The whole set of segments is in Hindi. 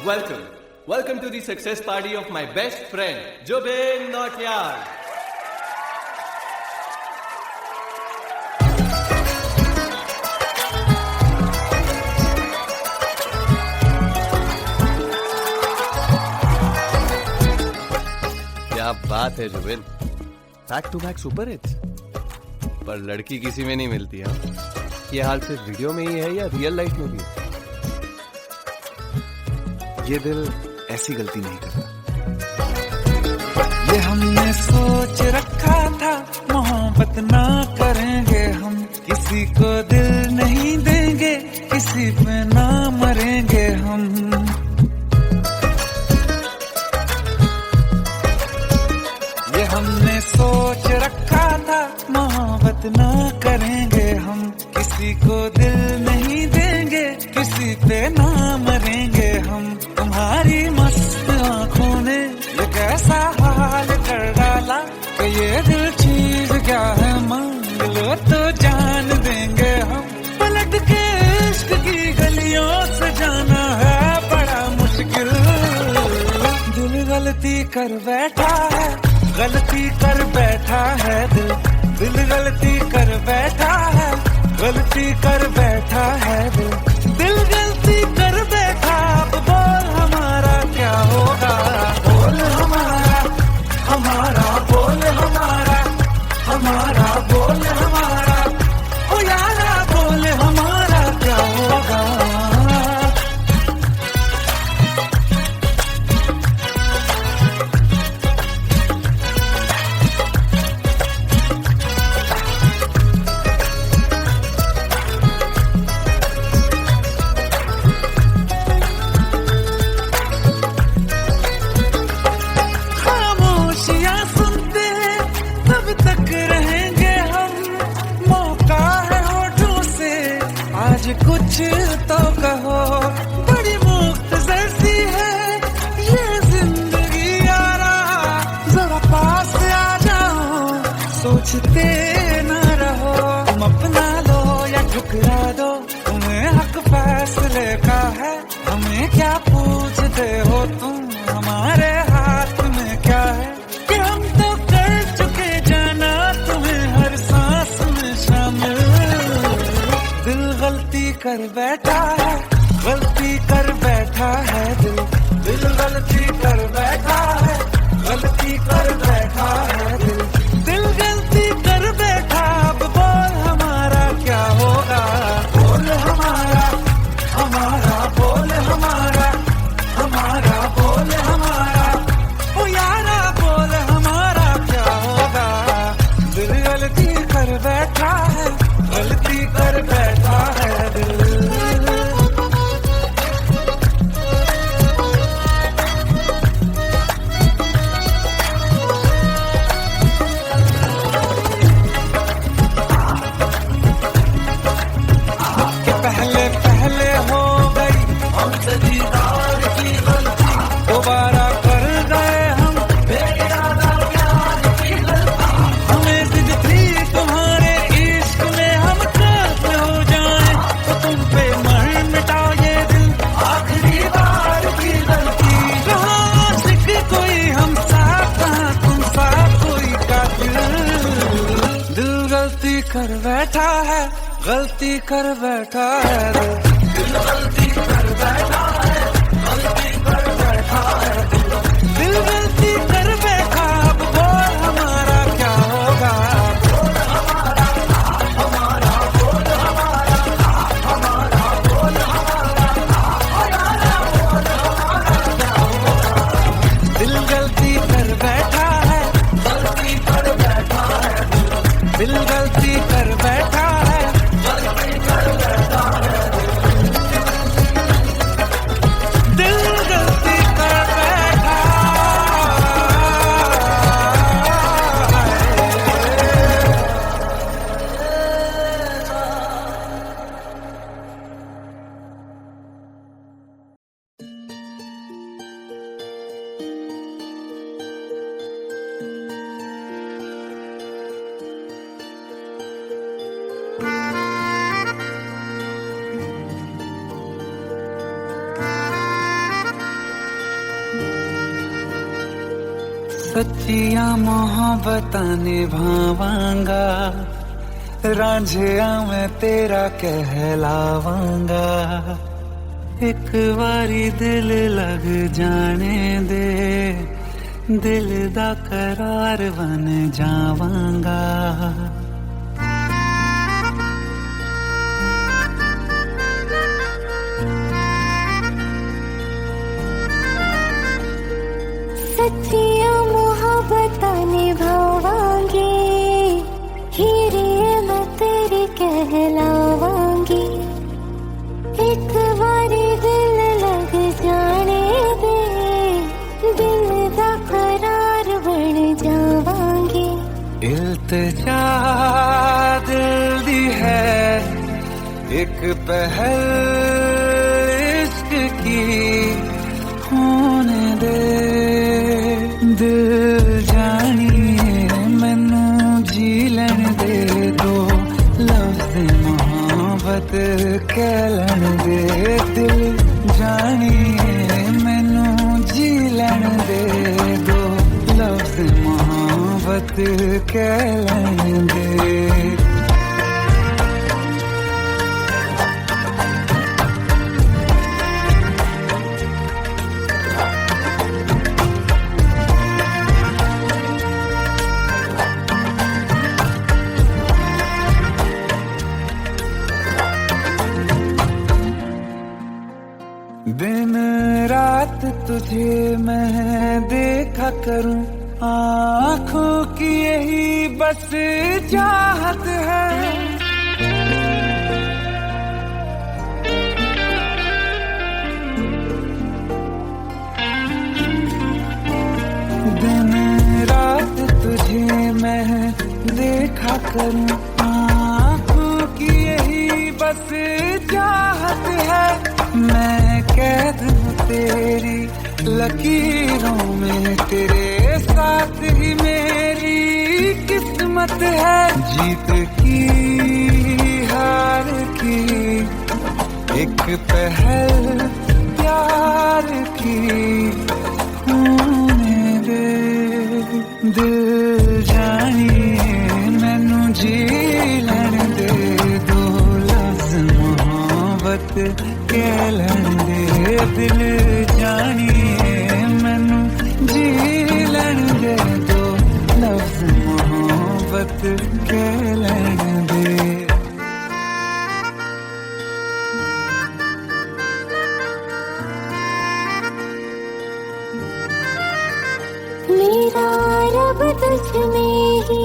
Welcome. Welcome to the success party of my best friend, Jubin Nautiyal. क्या बात है Zubin, back to back super hits. पर लड़की किसी में नहीं मिलती है। ये हाल सिर्फ वीडियो में ही है या रियल लाइफ में भी है? ये दिल ऐसी गलती नहीं करता। ये हमने सोच रखा था, मोहब्बत ना करेंगे हम, किसी को दिल नहीं देंगे, किसी पे ना मरेंगे हम। ये हमने सोच रखा था, मोहब्बत ना करेंगे हम, किसी को दिल नहीं देंगे, किसी पे ना मरेंगे हम। तुम्हारी मस्त आंखों ने ये कैसा हाल कर डाला कि ये दिल चीज क्या है, मांग लो तो जान देंगे हम। पलट के इश्क की गलियों से जाना है बड़ा मुश्किल। दिल गलती कर बैठा है, गलती कर बैठा है दिल, दिल गलती कर बैठा है, गलती कर बैठा है दिल, दिल गलती कर बैठा। अब बोल हमारा क्या होगा, बोल हमारा, हमारा बोल हमारा, हमारा बोल हमारा, ओ यारा बोल हमारा क्या होगा। कुछ तो कहो, बड़ी मुख्तसर सी है ये जिंदगी यारा, जरा पास आ जाओ, सोचते न रहो। तुम अपना लो या ठुकरा दो, तुम्हें हक फैसले का है, हमें क्या पूछते हो तुम, हमारे हाथ में क्या है कि हम तो कर चुके जाना तुम्हें हर सांस में शामिल। दिल गलती कर बैठा है, गलती कर बैठा है दिल, दिल गलती कर बैठा है, गलती कर बैठा है दिल, दिल गलती कर बैठा। अब बोल हमारा क्या होगा, बोल हमारा, हमारा बोल हमारा, हमारा बोल हमारा, ओ यारा बोल हमारा क्या होगा। दिल गलती कर बैठा है, गलती कर बैठा है दिल। पहले पहले हो गई हमसे दीदार की गलती, दोबारा कर गए हम बेइरादा प्यार की गलती। हमें जिद थी तुम्हारे इश्क में हम कर्ज हो जाए, तो तुम पे मर मिटाओ ये दिल, आखिरी बार की गलती। कहाँ आशिक कोई हम साथ, कहाँ तुम साथ कोई कातिल। दिल गलती कर बैठा है, गलती कर बैठा है दिल गलती कर बैठा है, गलती कर बैठा है दिल गलती कर बैठा। अब बोल हमारा क्या होगा, बोल हमारा, हमारा बोल हमारा, हमारा बोल हमारा, हमारा बोल हमारा क्या होगा। दिल गलती कर बैठा है, गलती कर बैठा है दिल गलती कर बैठा है, गलती कर बैठा है। सच्चियां मोहब्बतां निभावांगा, रांझिया मैं तेरा कहलावांगा। एक बारी दिल लग जाने दे, दिल दा करार बन जावांगा। सच्चियां मोहब्बतां निभावांगी, हीरे मैं तेरी कहलावांगी। एक बारी दिल लग जाने दे, दिल दा करार बन जावांगी। इल्तिजा दिल दी है एक पहल इश्क की, होने दे दिल जानिए मैनू जी लैन दे दो, लफ्ज़ मोहब्बत कह लैन दे। दिल जानिए मैनू जी लैन दे दो, लफ्ज़ मोहब्बत कह लैन दे। दिन रात तुझे मैं देखा करूं, आँखों की यही बस चाहत है। दिन रात तुझे मैं देखा करूं, आँखों की यही बस चाहत है। मैं कैद हूँ तेरी लकीरों में, तेरे साथ ही मेरी किस्मत है। जीत की हार की एक पहल प्यार की, होने दे दिल जानिए मैनू जी लैन दे दो, लफ्ज़ मोहब्बत कह लैन दे। दिल जानिए मैनू जी लैन दे दो, लफ्ज़ मोहब्बत कह लैन दे। मेरा रब तुझ में ही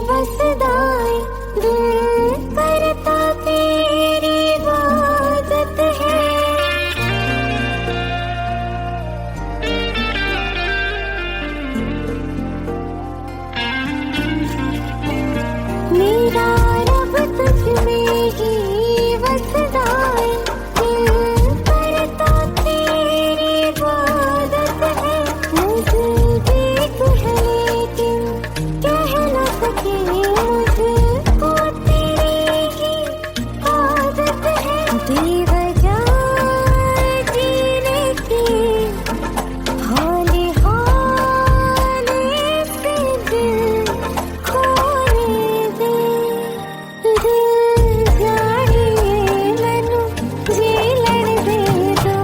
बसदा है, दिल करता तेरी इबादत है। मेरा रब तुझ में ही बसदा है, दिल करता तेरी इबादत है। नज़दीक है लेकिन कह न सके, मुझको तेरी ही आदत है। बेवजह जीने की हौले हौले से दिल खोने दे। दिल जानिए मैनू जी लैन दे दो,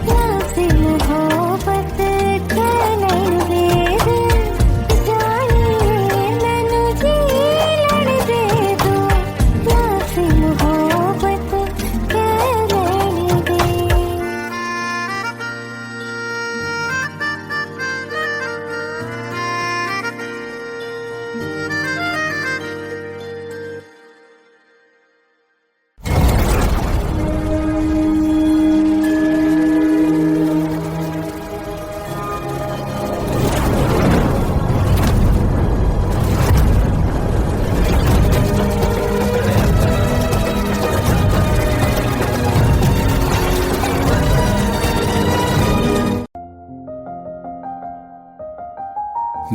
लफ्ज़ मोहब्बत कह लैन दे। दिल जानिए मैनू जी लैन दे दो, लफ्ज़ मोहब्बत कह लैन दे।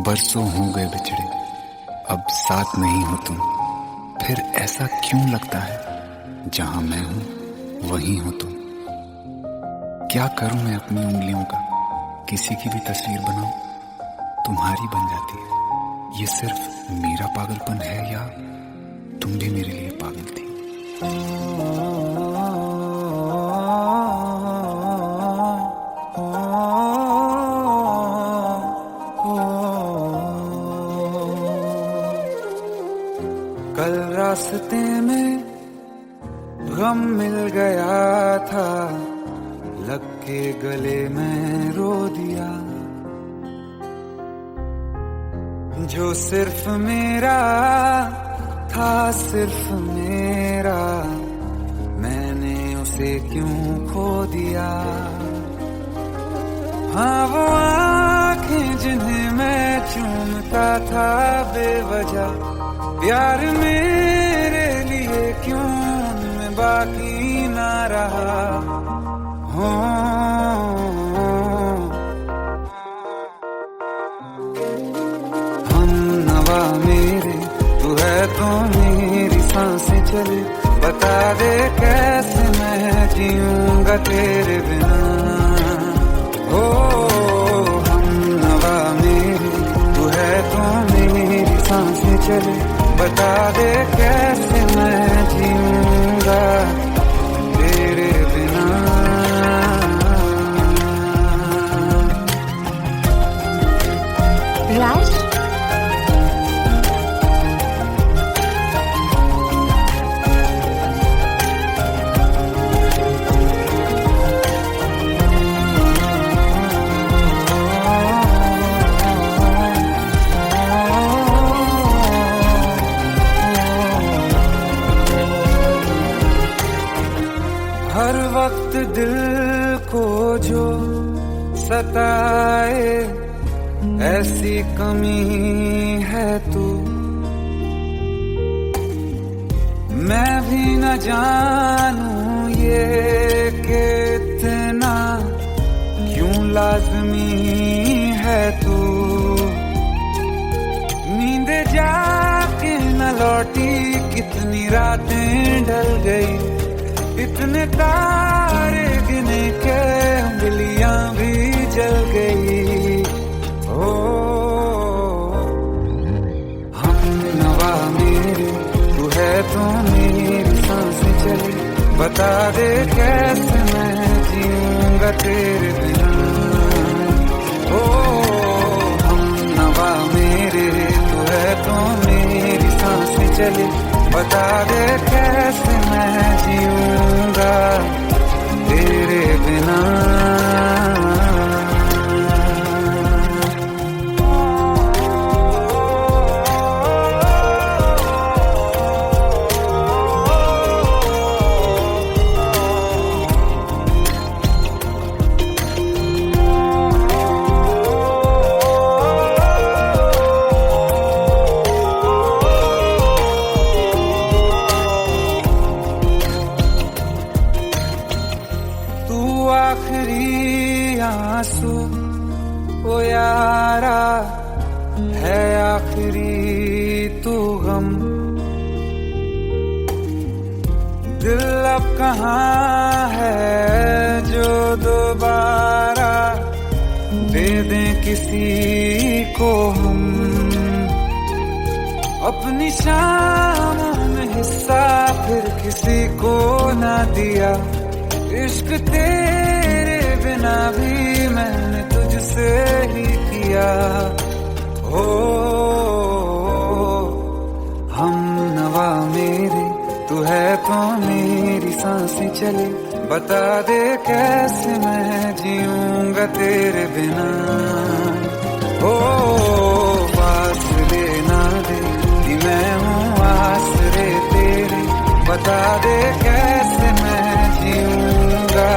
बरसों हो गए बिछड़े, अब साथ नहीं हो तुम। फिर ऐसा क्यों लगता है जहां मैं हूं वहीं हो तुम। क्या करूं मैं अपनी उंगलियों का, किसी की भी तस्वीर बनाऊं। तुम्हारी बन जाती है। ये सिर्फ मेरा पागलपन है या तुम भी मेरे लिए पागल थी? कल रास्ते में गम मिल गया था, लग के गले में रो दिया। जो सिर्फ मेरा था, सिर्फ मेरा, मैंने उसे क्यों खो दिया। हाँ वो आँखें जिन्हें मैं चूमता था बेवजह, प्यार मेरे लिए क्यों उनमें बाकी ना रहा। हो हम नवा मेरे, तू है तो मेरी सांसें चले, बता दे कैसे मैं जीऊंगा तेरे बिना। ओ हम नवा मेरे, तू है तो मेरी सांसें चले, बता दे कैसे मैं जीऊंगा तेरे बिना। राज, हर वक्त दिल को जो सताए, ऐसी कमी है तू। मैं भी न जानूं ये कि इतना क्यों लाज़मी है तू। नींद जाके न लौटी, कितनी रातें ढल गई, इतने तारे गिने के उंगलियां भी जल गई। ओ हम नवा मेरे, तू है तो मेरी सांसें चली, बता दे कैसे मैं जीऊंगा तेरे बिना। ओ हम नवा मेरे, तू है तो मेरी सांसें चली, बता दे कैसे मैं जीऊंगा तेरे बिना। आखिरी आंसू ओ यारा है, आखिरी तू गम। दिल अब कहाँ है जो दोबारा दे दें किसी को हम। अपनी शामों में हिस्सा फिर किसी को ना दिया, इश्क तेरे बिना भी मैंने तुझसे ही किया। हो हम नवा मेरे, तू है तो मेरी सांसें चले, बता दे कैसे मैं जीऊंगा तेरे बिना। हो फासले ना दे कि मैं हूँ आसरे तेरे, बता दे कैसे मैं जीऊंगा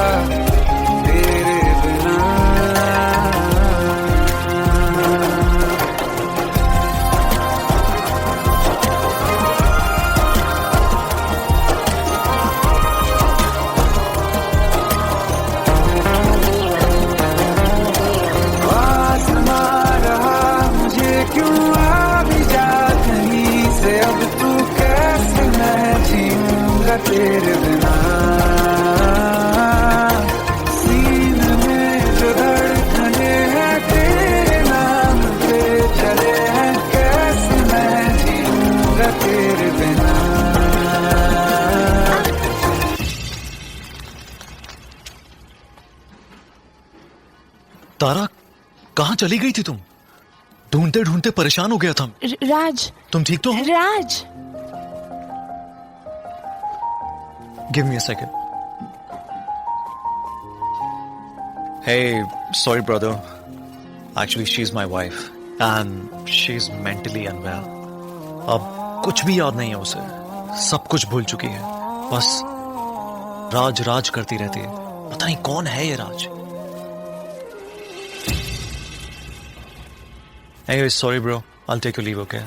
तेरे बिना। आसमां रहा मुझे क्यों आ भी जा कहीं से, अब तू कैसे मैं जीऊंगा तेरे बिना। तारा, कहाँ चली गई थी तुम? ढूंढते ढूंढते परेशान हो गया था। राज, तुम ठीक तो हो? Raj, give me a second. Hey, sorry brother. Actually, she's my wife and she's mentally unwell. अब कुछ भी याद नहीं है उसे, सब कुछ भूल चुकी है। बस राज राज करती रहती है। पता नहीं कौन है ये राज। Anyway, sorry bro. I'll take your leave, okay?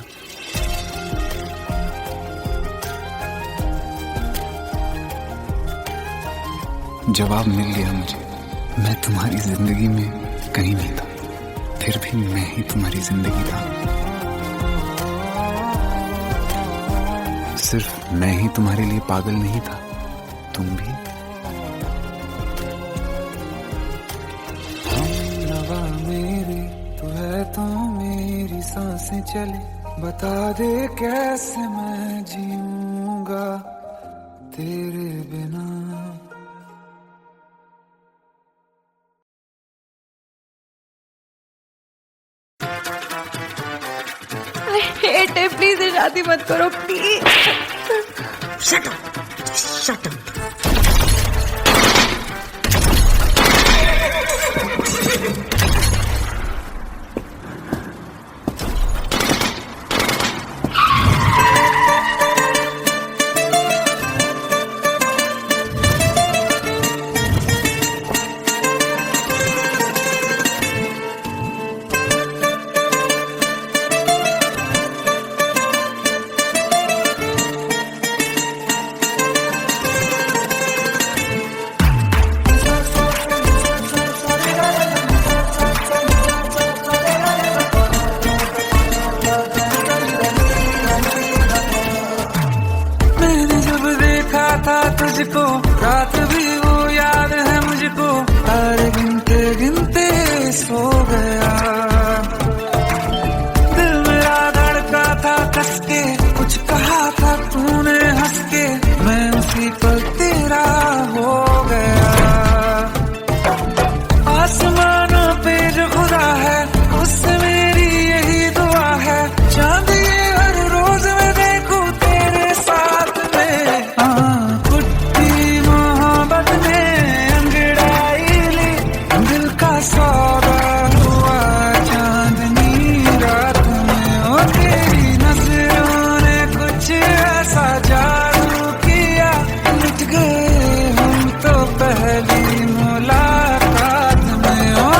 जवाब मिल गया मुझे। मैं तुम्हारी जिंदगी में कहीं नहीं था, फिर भी मैं ही तुम्हारी जिंदगी था। सिर्फ मैं ही तुम्हारे लिए पागल नहीं था, तुम भी। हमनवा मेरी तू है तो मेरी सांसें चले, बता दे कैसे मैं जीऊंगा तेरे बिना। हेट है, प्लीज शादी मत करो please. Shut up! Shut up! तुझको रात भी वो याद है मुझको, तारे गिनते गिनते सो गया। दिल मेरा धड़का था कस के, कुछ कहा था तूने हंस के, मैं उसी पर तेरा हो गया। आसमानों पे जो खुदा है उससे मेरी यही दुआ है, चांद ये हर रोज मैं देखूं तेरे साथ में। सौदा हुआ चांदनी रात में, ओ तेरी नजरों ने कुछ ऐसा जादू किया, लुट गए हम तो पहली मुलाकात में। ओ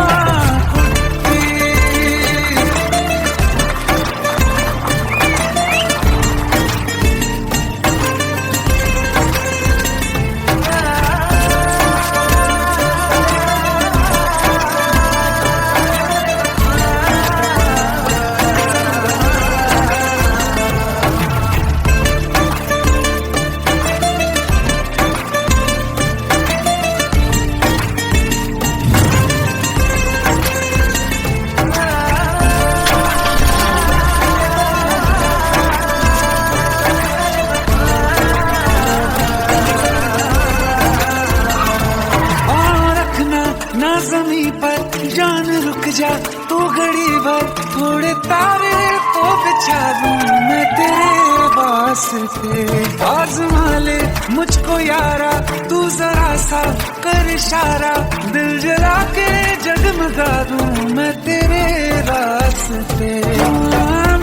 ज़मीं पर जान रुक जा तू घड़ी भर, थोड़े तारे तो बिछा दूं मैं तेरे वास्ते। आज़मा ले मुझको यारा तू जरा सा कर इशारा, दिल जला के जगमगा दूं मैं तेरे रास्ते।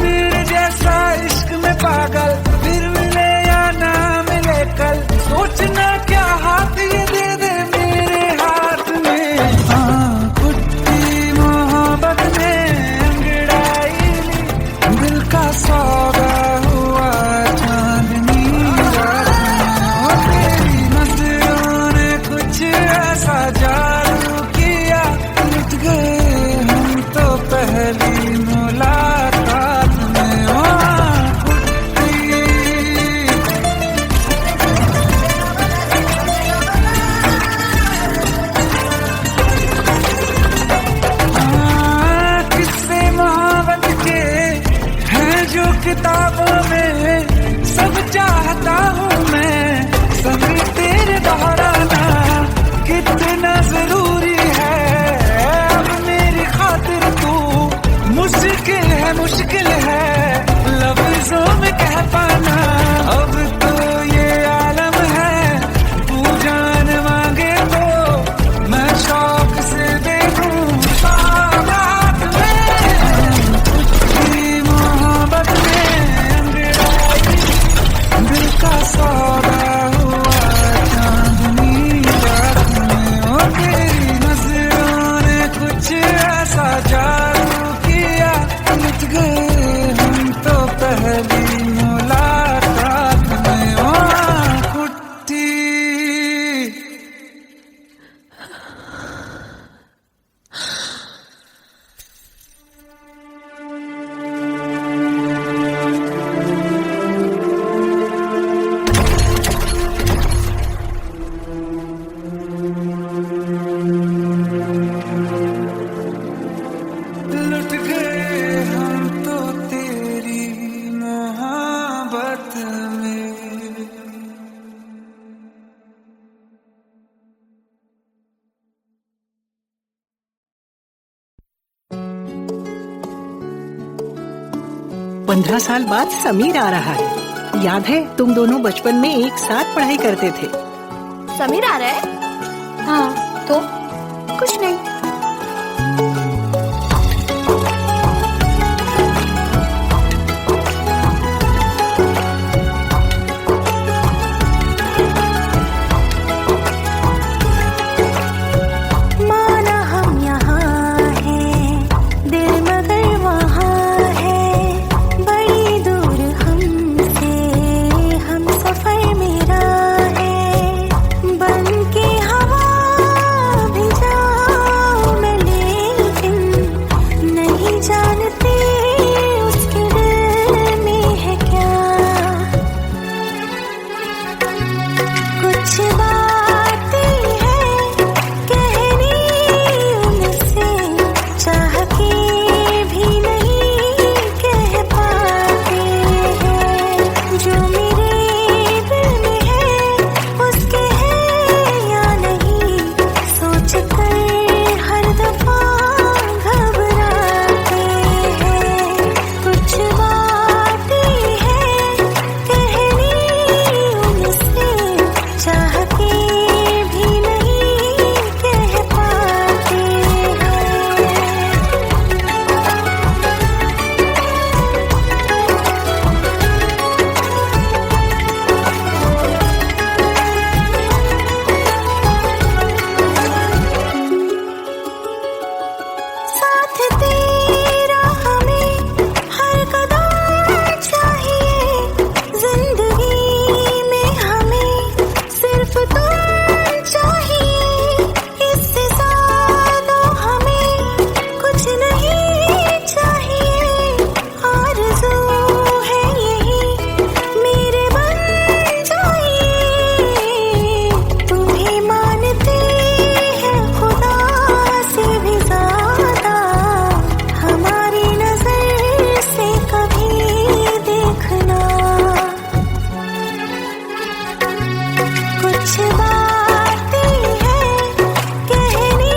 मेरे जैसा इश्क में पागल फिर मिले या ना मिले कल, सोचना क्या हाथ ये दे दे मेरे हाथ में। कुट्टी मोहब्बत ने अंगड़ाई ली, दिल का सौदा हुआ चांदनी रात में। तेरी नजरों ने कुछ ऐसा जादू किया, लुट गए हम तो पहली मुलाकात में। किताबों में सब चाहता हूँ मैं, संग तेरे दोहराना कितना जरूरी है। अब मेरे 15 साल बाद समीर आ रहा है। याद है तुम दोनों बचपन में एक साथ पढ़ाई करते थे। समीर आ रहा है? हाँ तो कुछ नहीं। माना हम यहाँ हैं, दिल मगर वहाँ है, बड़ी दूर हमसे हम सफर मेरा है। बन के हवा भी जाऊँ मैं, लेकिन नहीं जानती उसके दिल में है क्या। कुछ बातें हैं कहनी उनसे, चाह के भी नहीं कह पाते हैं। जो मेरे दिल में है उसके है या नहीं, सोच कर हर दफा घबराते हैं। कुछ बातें हैं कहनी उनसे, चाह के भी नहीं कह पाते हैं। साथ तेरा हमें हर कदम चाहिए, जिंदगी में हमें सिर्फ तुम चाहिए। इससे ज्यादा हमें कुछ नहीं चाहिए। आरज़ू है यही मेरे बन जाइए, तुम्हें मानते हैं खुदा से भी ज्यादा। हमारी नजर से कभी देखना। कुछ बातें हैं कहनी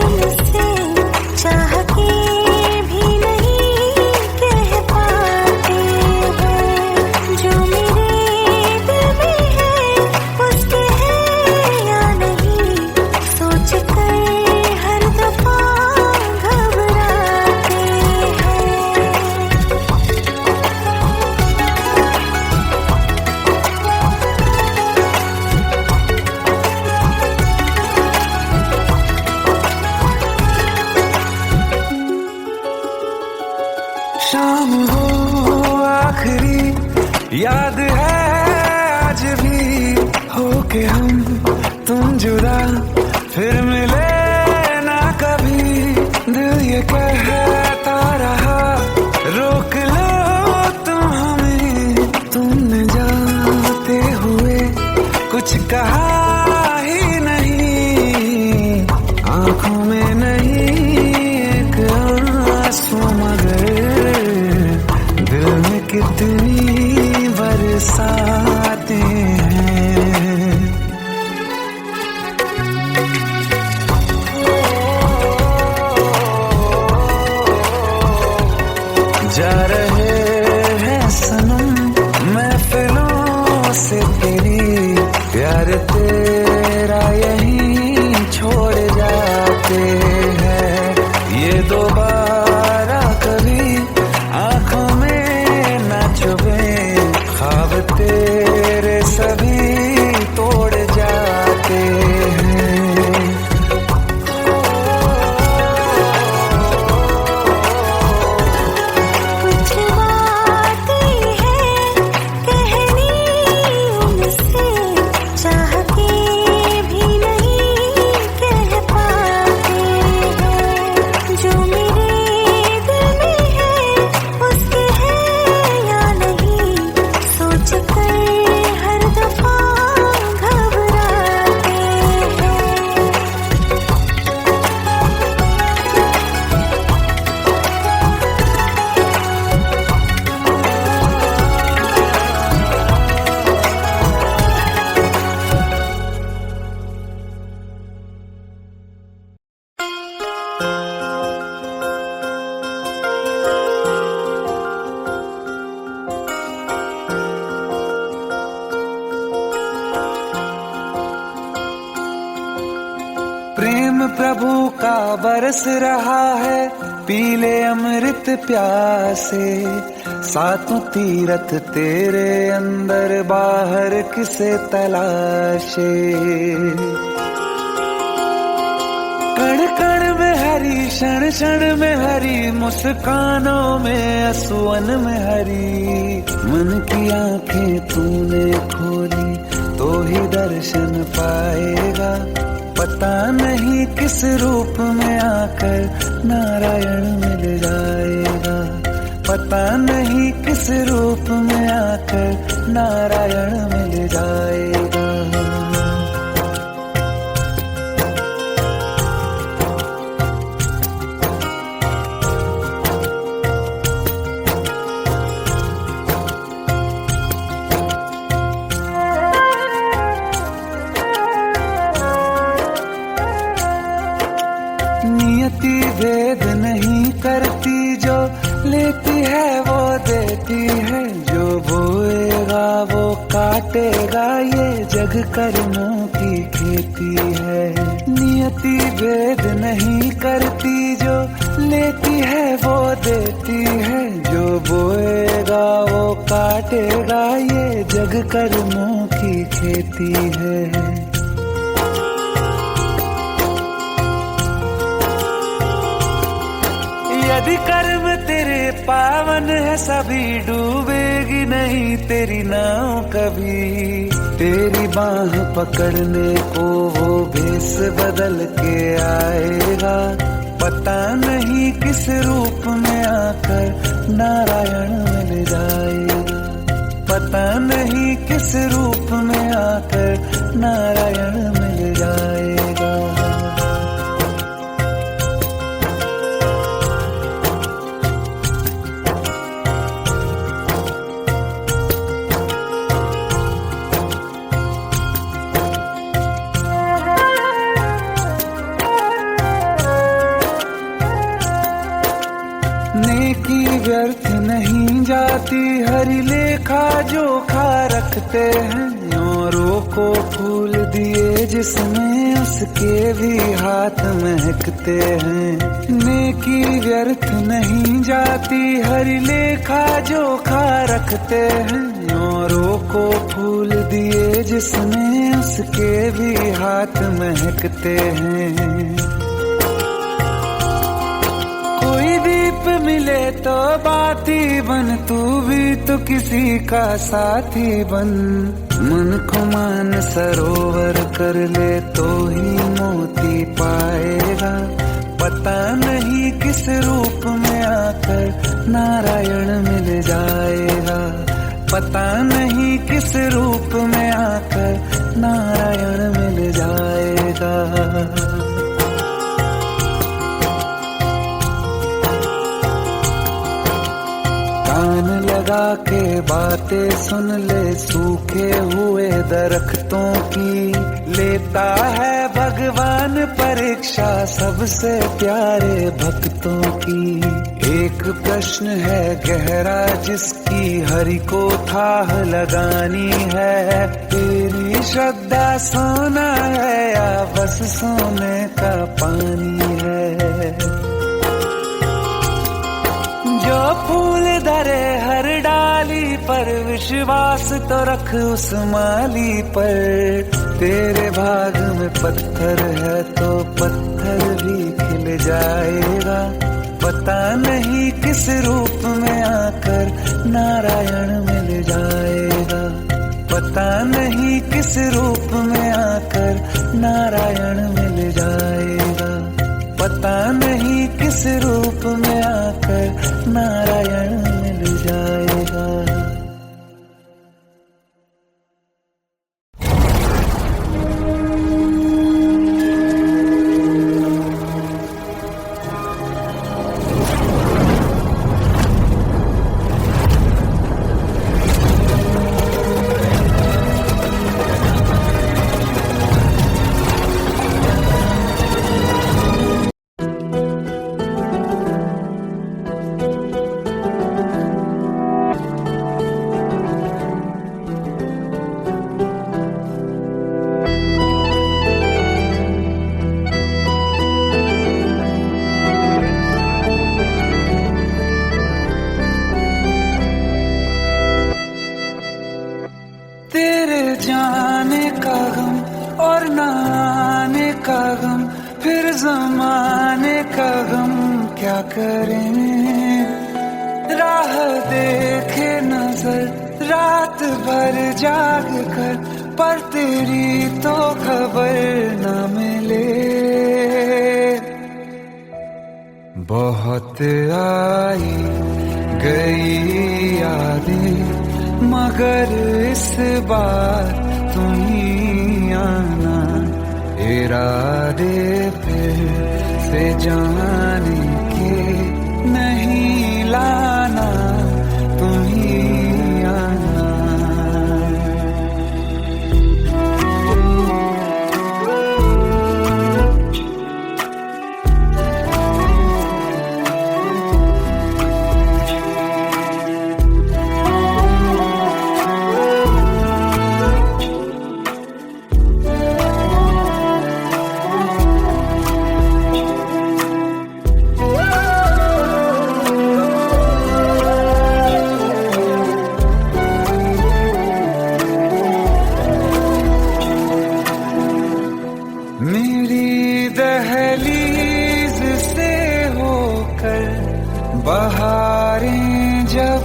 उनसे, चाह के भी नहीं कह पाते हैं। जो मेरे दिल में है उसके है या नहीं, सोच कर हर दफा घबराते हैं। शाम हो आखिरी याद है आज भी, हो के हम तुम जुदा फिर मिले ना कभी। दिल ये कहता रहा रोक लो तुम हमें, तुमने जाते हुए कुछ कहा ही नहीं। आंखों में नहीं एक आंसू, मगर दिल में कितनी बरसाते हैं। जा रहे हैं सनम महफिलों से तेरी, प्यार तेरा यहीं छोड़ जाते हैं। ये दोबारा कभी आंखों में न चुभे, ख्वाब तेरे सभी तोड़ जाते हैं। कुछ बातें हैं कहनी उनसे, चाह के भी नहीं कह पाते बरस रहा है, पीले अमृत प्यासे। सातों तीरथ तेरे अंदर, बाहर किसे तलाशे। कण कण में हरी, क्षण क्षण में हरी, मुस्कानों में असुवन में हरी। मन की आंखें तूने खोली तो ही दर्शन पाएगा। पता नहीं किस रूप में आकर नारायण मिल जाएगा। पता नहीं किस रूप में आकर नारायण मिल जाएगा। नियति भेद नहीं करती, जो लेती है वो देती है। जो बोएगा वो काटेगा, ये जग कर्मों की खेती है। नियति भेद नहीं करती, जो लेती है वो देती है। जो बोएगा वो काटेगा, ये जग कर्मों की खेती है। यदि कर्म तेरे पावन है, सभी डूबेगी नहीं तेरी नाव कभी। तेरी बाह पकड़ने को वो भेष बदल के आएगा। पता नहीं किस रूप में आकर नारायण मिल जाएगा। पता नहीं किस रूप में आकर नारायण मिल जाएगा। नेकी व्यर्थ नहीं जाती, हरि लेखा जोखा रखते हैं। औरों को फूल दिए जिसमें, उसके भी हाथ महकते हैं। नेकी व्यर्थ नहीं जाती, हरि लेखा जोखा रखते हैं। औरों को फूल दिए जिसमें, उसके भी हाथ महकते हैं। कोई दीप मिले तो बाती बन, तू भी तो किसी का साथी बन। मन को मान सरोवर कर ले तो ही मोती पाएगा। पता नहीं किस रूप में आकर नारायण मिल जाएगा। पता नहीं किस रूप में आकर नारायण मिल जाएगा। कान लगा के बातें सुन ले, सूखे हुए दरख्तों की। लेता है भगवान परीक्षा सबसे प्यारे भक्तों की। एक प्रश्न है गहरा जिसकी हरि को थाह लगानी है। तेरी श्रद्धा सोना है या बस सोने का पानी है। जो फूल धरे हर डाली पर, विश्वास तो रख उस माली पर। तेरे भाग में पत्थर है तो पत्थर भी खिल जाएगा। पता नहीं किस रूप में आकर नारायण मिल जाएगा। पता नहीं किस रूप में आकर नारायण मिल जाएगा। पता नहीं किस रूप में आकर नारायण मिल जाएगा। जमाने का गम क्या करें, राह देखे नजर रात भर जाग कर, पर तेरी तो खबर न मिले। बहुत आई गई यादें, मगर इस बार तुम ही आना, इरादे फिर से जाने के नहीं लाना, तुम ही आना। मेरी दहलीज से होकर बहारें जब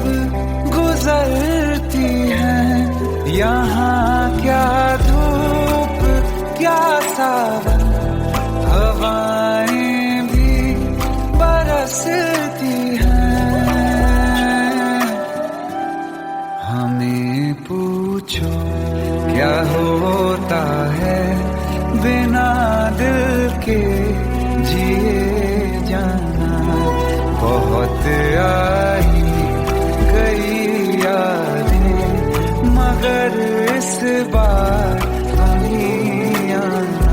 गुजरती हैं, यहाँ क्या धूप क्या सावन, हवाएं भी बरसती हैं। हमें पूछो क्या होता है बिना दिल के जिए जाना। बहुत आई गई यादें, मगर इस बार तुम ही आना।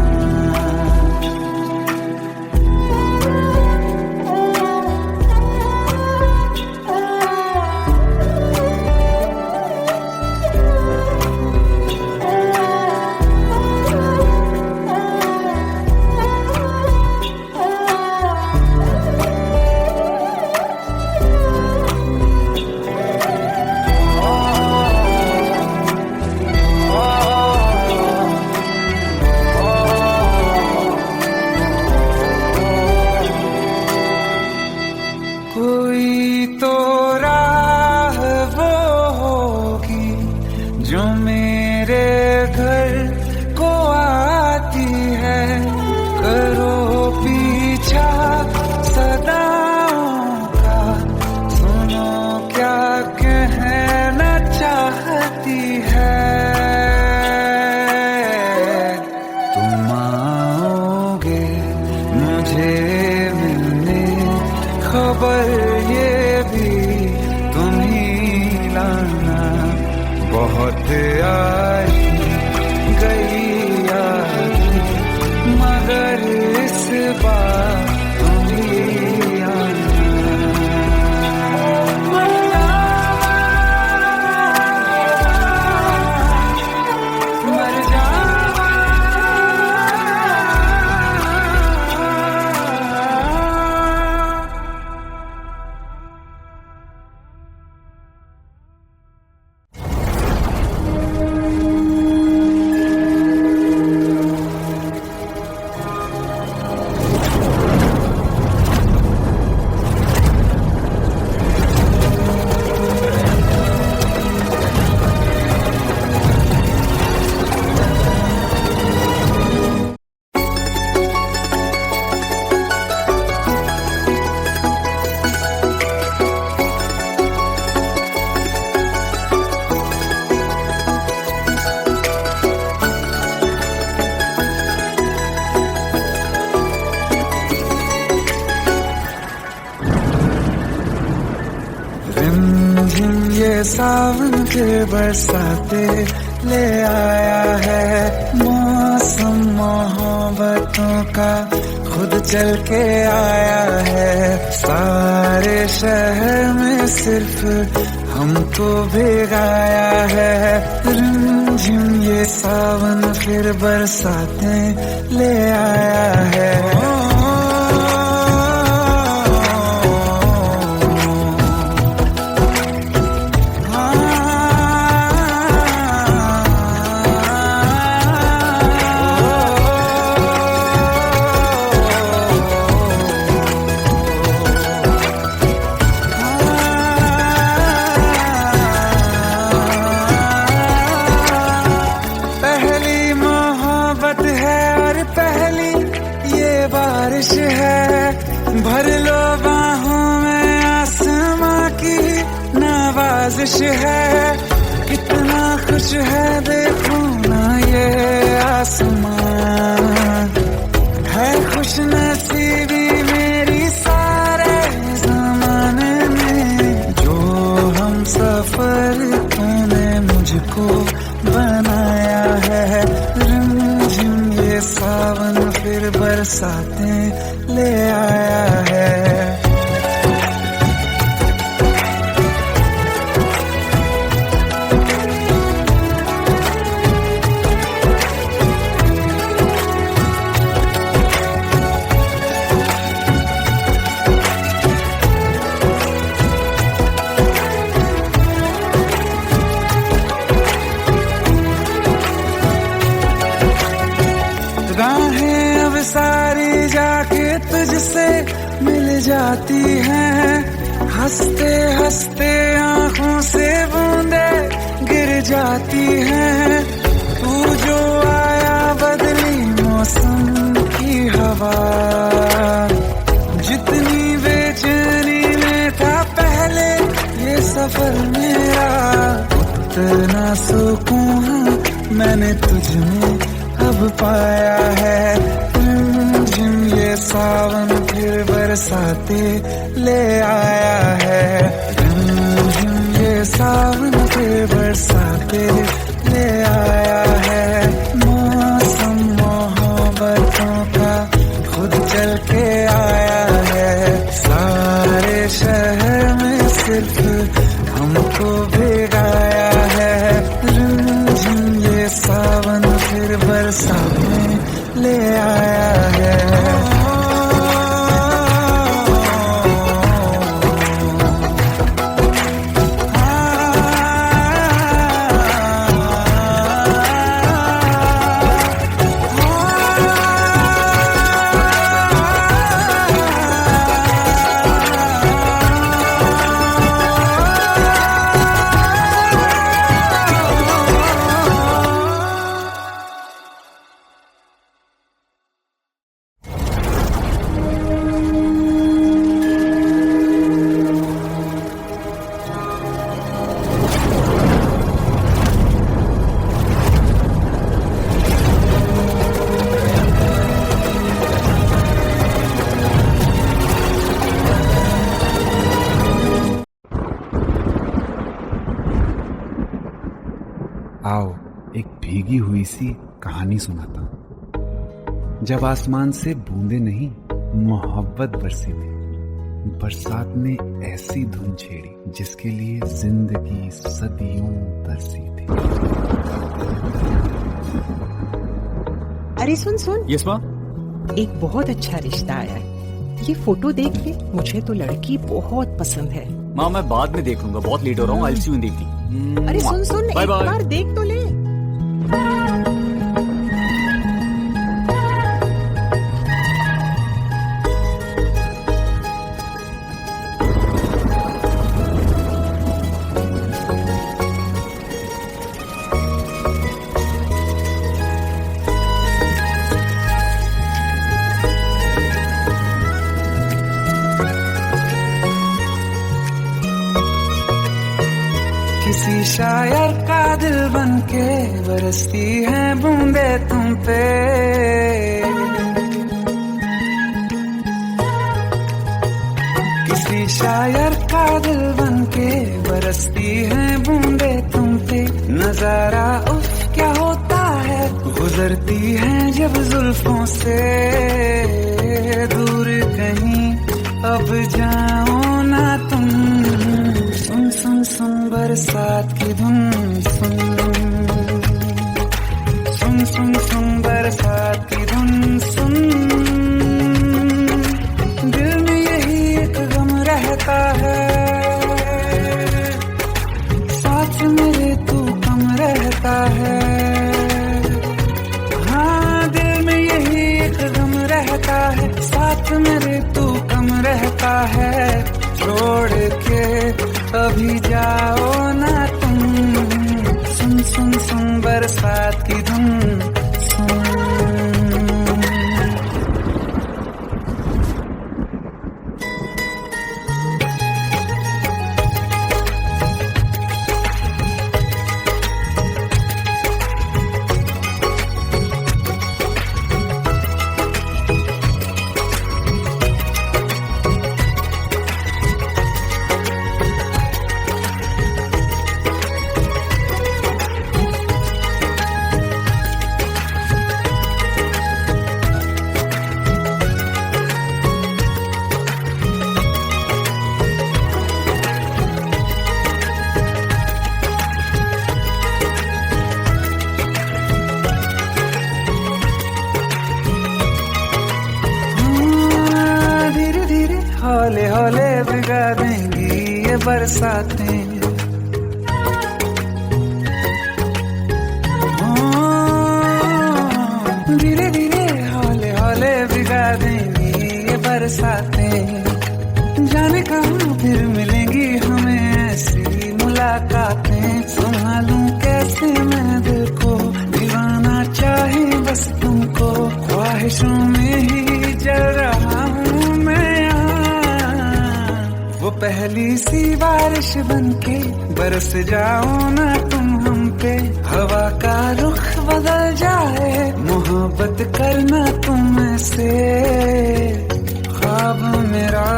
कोई तो राह वो होगी जो मेरे घर को आती है, करो पीछा सदाओं का, सुनो क्या कहना चाहती है। तुम आओगे मुझे मिलने, खबर ये भी तुम ही लाना। बहुत आई गई यादें, मगर इस बार तुम ही आना। मर जावा रिमझिम ये सावन के बरसाते ले आया है, मौसम मोहब्बतों का खुद चल के आया है। सारे शहर में सिर्फ हमको भिगाया है। रिमझिम ये सावन फिर बरसाते ले आया है। खुश है, कितना खुश है, देखो ना ये आसमान। है खुश नसीबी मेरी सारे जमाने में, जो हम सफर तूने मुझको बनाया है। रिमझिम ये सावन फिर बरसातें ले आया है। राहें अब सारी जाके तुझसे मिल जाती हैं, हंसते हंसते आंखों से बूंदे गिर जाती हैं। तू जो आया बदली मौसम की हवा, जितनी बेचैनी में था पहले ये सफर मेरा, उतना सुकून मैंने तुझ में अब पाया है। रिमझिम ये सावन फिर बरसाते ले आया है। रिमझिम ये सावन फिर बरसाते ले आया है। मौसम मोहब्बतों का खुद चल के आया है। सारे शहर में सिर्फ हमको भिगाया है। रिमझिम ये सावन फिर बरसातें ले आया है। आओ एक भीगी हुई सी कहानी सुनाता हूं। जब आसमान से बूंदे नहीं मोहब्बत बरसी थी, बरसात ने ऐसी धुन छेड़ी जिसके लिए जिंदगी सदियों तरसी थी। अरे सुन सुन, यस माँ। एक बहुत अच्छा रिश्ता आया है। ये फोटो देख ले, मुझे तो लड़की बहुत पसंद है। माँ मैं बाद में देख लूंगा, बहुत लेट हो रहा हूँ। आई सी यू इन द इवनिंग। अरे सुन सुन, बाय एक बाय। बार देख तो ले। किसी शायर का दिल बनके बरसती है बूंदे तुम पे। किसी शायर का दिल बनके बरसती है बूंदे तुम पे। नजारा उफ क्या होता है, गुजरती है जब जुल्फों से। दूर कहीं अब जाओ ना तुम, सुन सुन सुन बरसात की धुन। सुन सुन सुन सुन बरसात की धुन। सुन दिल में यही एक गम रहता है, साथ मेरे तू कम रहता है। हाँ दिल में यही एक गम रहता है, साथ मेरे तू कम रहता है। छोड़ के अभी जाओ ना तुम, सुन सुन सुन बरसात की धुन। सुन हौले हौले भिगा देंगी ये बरसातें। धीरे धीरे हौले हौले भिगा देंगी ये बरसातें। जाने कहाँ फिर मिलेंगी हमें ऐसी मुलाकातें। संभालूं कैसे मैं दिल को, दीवाना चाहे बस तुमको। ख्वाहिशों में ही जल रहा हूँ मैं यहाँ। वो पहली सी बारिश बनके बरस जाओ ना तुम हम पे। हवा का रुख बदल जाए, मोहब्बत करना तुम से। ख्वाब मेरा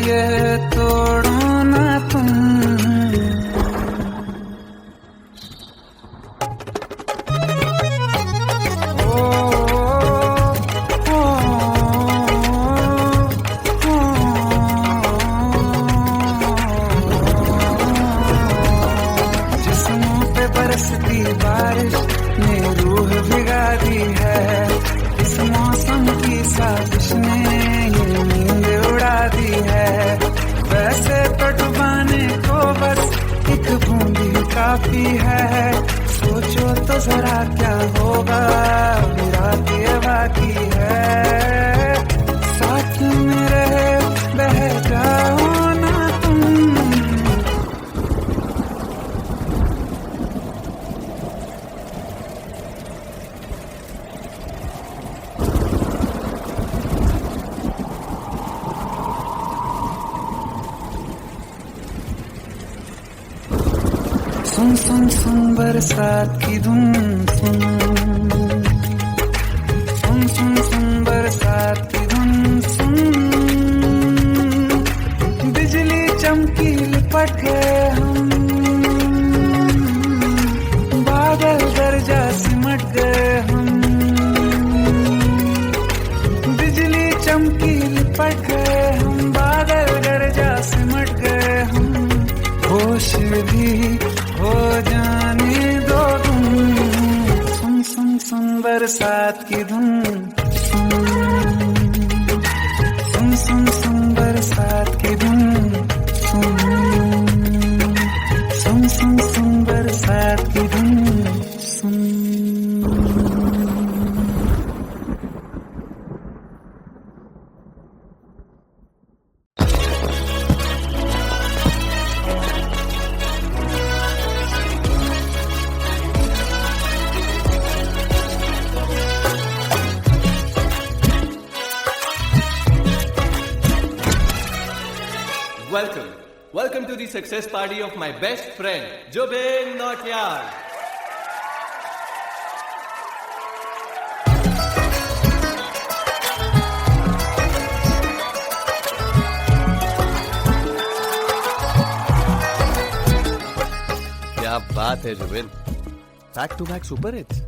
ये तोड़ो ना तुम। जिस्मों पे बरसती बारिश ने रूह भिगा दी है। इस मौसम की साजिश ने ये नींद उड़ा दी है। वैसे तो डुबाने को बस एक बूंदी काफी है। सोचो तो जरा क्या होगा, रात ये बाकी है। साथ में रहे बह जाओ ना तुम। सुन सुन सुन बरसात की धुन सुन। सुन सुन सुन बरसात की धुन सुन। बिजली चमकी लिपट गए हम, बादल गरजा सिमट गए हम। बिजली चमकी लिपट गए हम, बादल गरजा सिमट गए हम। होश भी हो जाने दो तुम। सुन सुन सुन बरसात की धुन सुन। सुन सुन सुन बरसात की धुन सुन। सुन सुन सुन बरसात की धुन सुन। Welcome to the success party of my best friend, Jubin Nautiyal. क्या बात है Zubin, back to back super hits.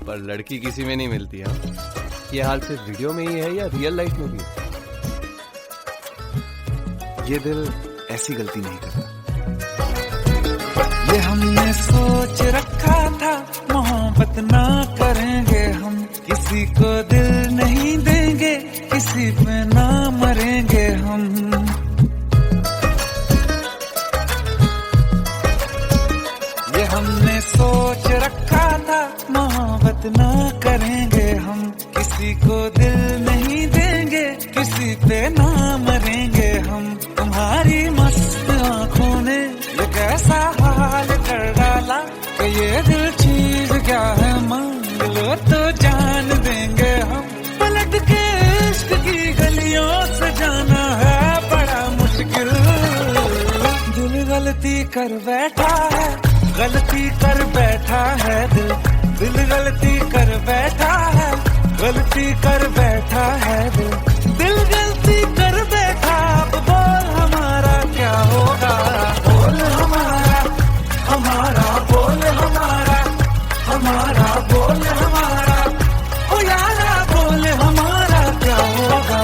पर लड़की किसी में नहीं मिलती है। ये हाल सिर्फ वीडियो में ही है या रियल लाइफ में भी है? ये दिल ऐसी गलती नहीं करता। ये हमने सोच रखा था मोहब्बत ना करेंगे हम। किसी को दिल नहीं देंगे, किसी पे ना मरेंगे हम। ये हमने सोच रखा था मोहब्बत ना करेंगे हम। किसी को दिल नहीं देंगे, किसी पे ना मरेंगे हम। तुम्हारी मस्त आंखों ने ये कैसा हाल कर डाला कि ये दिल चीज क्या है, मांग लो तो जान देंगे हम। पलट के इश्क की गलियों से जाना है बड़ा मुश्किल। दिल गलती कर बैठा है, गलती कर बैठा है दिल। दिल गलती कर बैठा है, गलती कर बैठा है दिल। दिल गलती कर बैठा, अब बोल हमारा क्या होगा। बोल हमारा, हमारा बोल हमारा, हमारा बोल हमारा। ओ यारा बोल हमारा क्या होगा।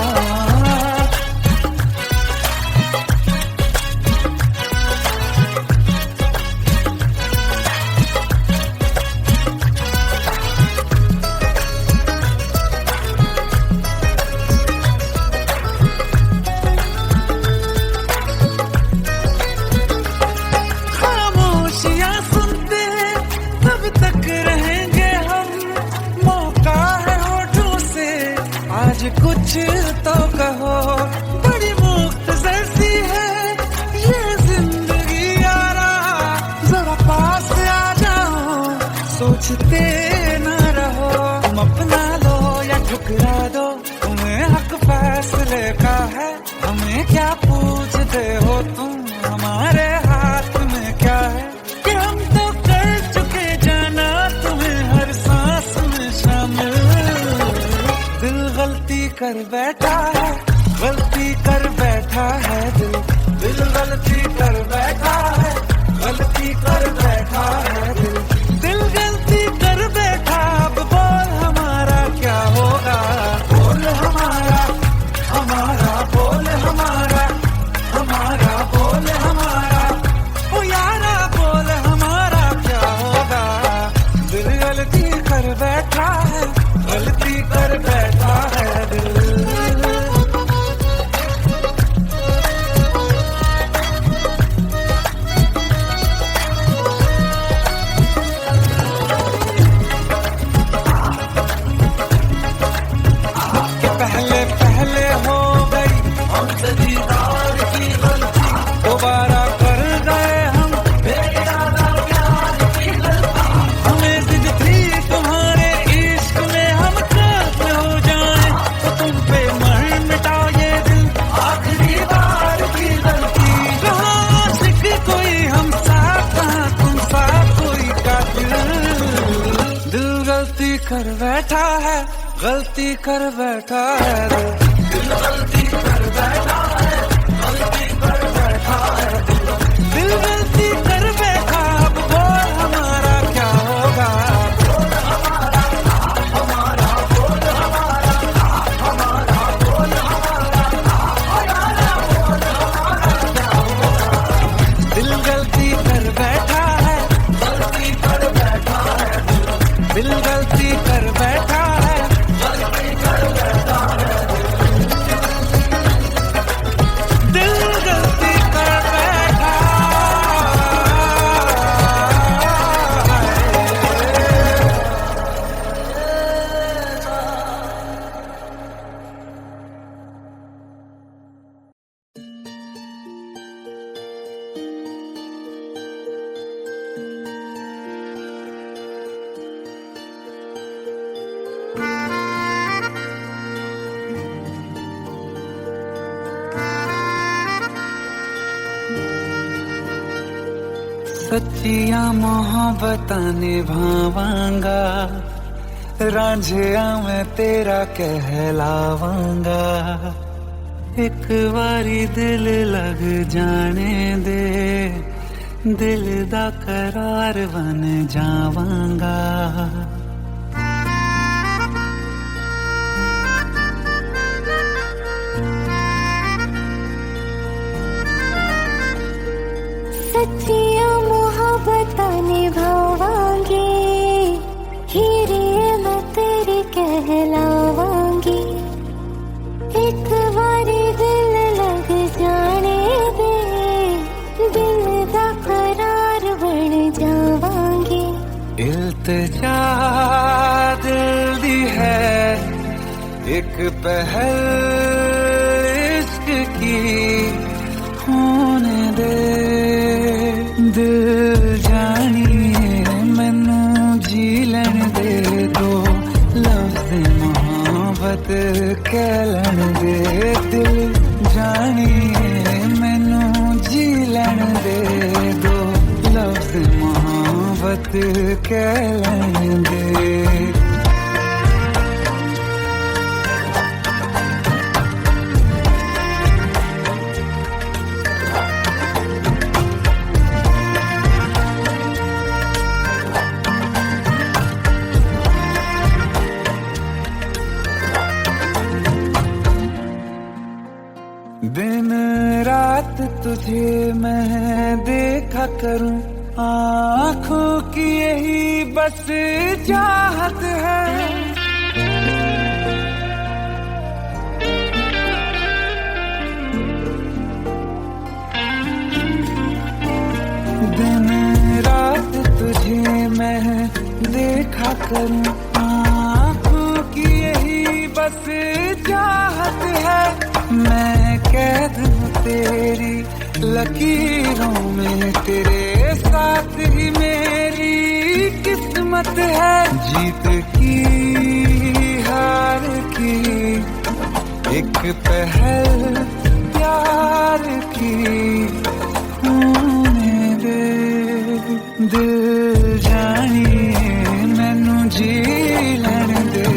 सोचते ना रहो, तुम अपना लो या ठुकरा दो, तुम्हें हक फैसले का है, हमें क्या पूछते हो तुम, हमारे हाथ में क्या है, कि हम तो कर चुके जाना तुम्हें हर सांस में शामिल। दिल गलती कर बैठा है, गलती कर बैठा है दिल, दिल गलती कर बैठा है, गलती कर बैठा है दिल, दिल गलती कर बैठा। अब बोल हमारा क्या होगा, बोल हमारा, हमारा बोल हमारा, हमारा बोल हमारा, ओ यारा बोल हमारा क्या होगा। दिल गलती कर बैठा है, गलती कर बैठा है दिल। पहले पहले हो गई हमसे दीदार की गलती, दोबारा कर गए हम बेइरादा प्यार की गलती। हमें जिद थी तुम्हारे इश्क में हम काफिर हो जाएं, तो तुम पे मर मिटा ये दिल आखिरी बार की गलती। कहाँ आशिक कोई हम साथ, कहाँ तुम साथ कोई कातिल। दिल गलती कर बैठा है, गलती कर बैठा है दिल गलती कर बैठा है, गलती कर बैठा है दिल गलती कर बैठा। अब बोल हमारा क्या होगा, बोल हमारा, हमारा बोल हमारा, हमारा बोल हमारा, हमारा बोल हमारा क्या होगा। दिल गलती कर बैठा है, गलती कर बैठा है दिल गलती कर बैठा है, गलती कर बैठा है दिल गलती कर बैठा सच्चियां मोहब्बतां निभावांगा, रांझिया मैं तेरा कहलावांगा। एक बारी दिल लग जाने दे, दिल दा करार बन जावांगा। सच्चियां मोहब्बतां निभावांगी, हीरे मैं तेरी कहलावांगी। एक बारी दिल लग जाने दे, दिल दा करार बन जावांगी। इल्तिजा दिल दी है एक पहल इश्क की, होने दे दिल जानिए मैनू जी लैन दे दो, लफ्ज़ मोहब्बत कह लैन दे। दिल जानिए मैनू जी लैन दे दो, लफ्ज़ मोहब्बत कह लैन दे। दिन रात तुझे मैं देखा करूं, आँखों की यही बस चाहत है। दिन रात तुझे मैं देखा करूं, आँखों की यही बस चाहत है। मैं कैद हूँ तेरी लकीरों में, तेरे साथ ही मेरी किस्मत कीमत है जीत की हार की, एक पहल प्यार की होने दे। दिल जानिए मैनू जी लैण दे,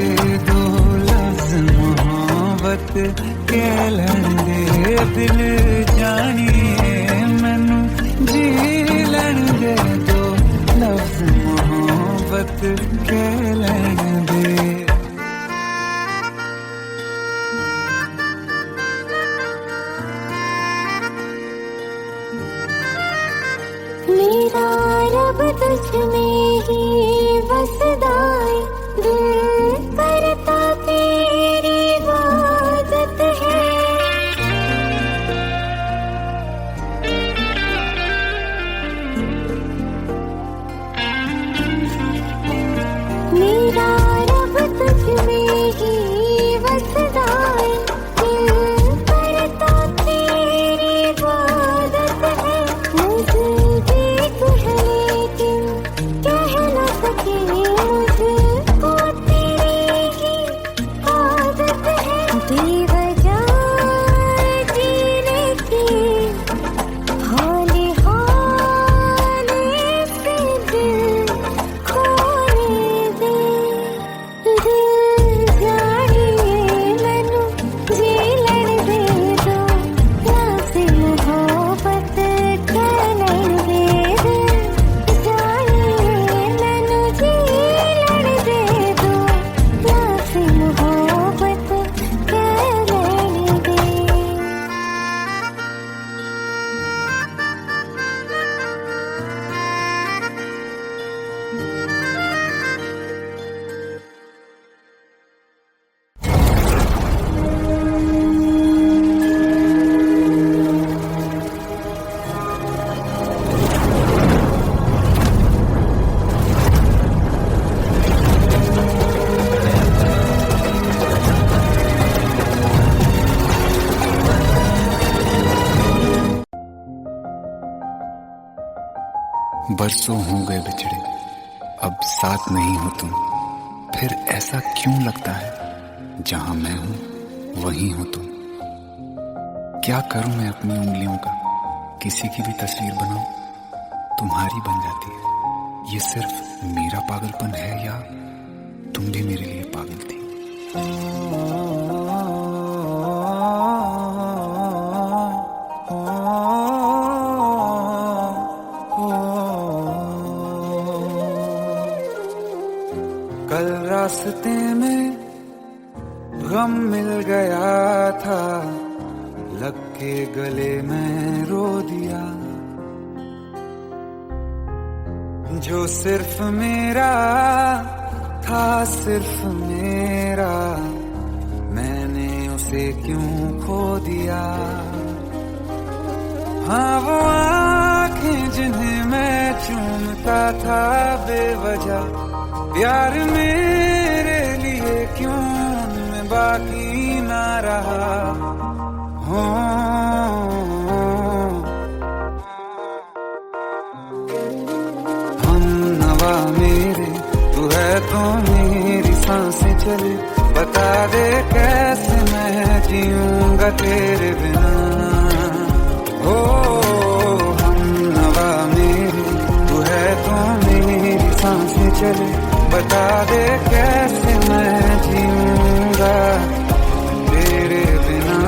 दो लफ्ज़ मोहब्बत कह लैण दे। दिल जानिए मैनू जी लैण दे, दो लफ्ज़ मोहब्बत कह लैण दे। मेरा रब तुझ में ही बसदा है, दिल करता तेरी इबादत है। मेरा रब तुझ में ही बसदा है, दिल करता तेरी इबादत है। नज़दीक है लेकिन कह न सके, मुझको तेरी ही आदत है। बेवजह जीने की हौले हौले से दिल खोने दे। दिल जानिए मैनू जी लैण दे, दो लफ्ज़ मोहब्बत कह लैण दे। दिल जानिए मैनू जी लैण दे, दो लफ्ज़ मोहब्बत कह लैण दे। बरसों हो गए बिछड़े, अब साथ नहीं हो तुम। फिर ऐसा क्यों लगता है, जहां मैं हूं वहीं हो तुम। क्या करूं मैं अपनी उंगलियों का, किसी की भी तस्वीर बनाऊं तुम्हारी बन जाती है। ये सिर्फ मेरा पागलपन है या तुम भी मेरे लिए पागल थी। कल रास्ते में गम मिल गया था, लग के गले में रो दिया। जो सिर्फ मेरा था, सिर्फ मेरा, मैंने उसे क्यों खो दिया। हाँ वो आँखें जिन्हें मैं चूमता था बेवजह, प्यार मेरे लिए क्यों उनमें बाकी ना रहा। हो हम नवा मेरे, तू है तो मेरी सांसें चले। बता दे कैसे मैं जीऊंगा तेरे बिना। हो हम नवा मेरे, तू है तो मेरी सांसें चले। बता दे कैसे मैं जीऊंगा तेरे बिना।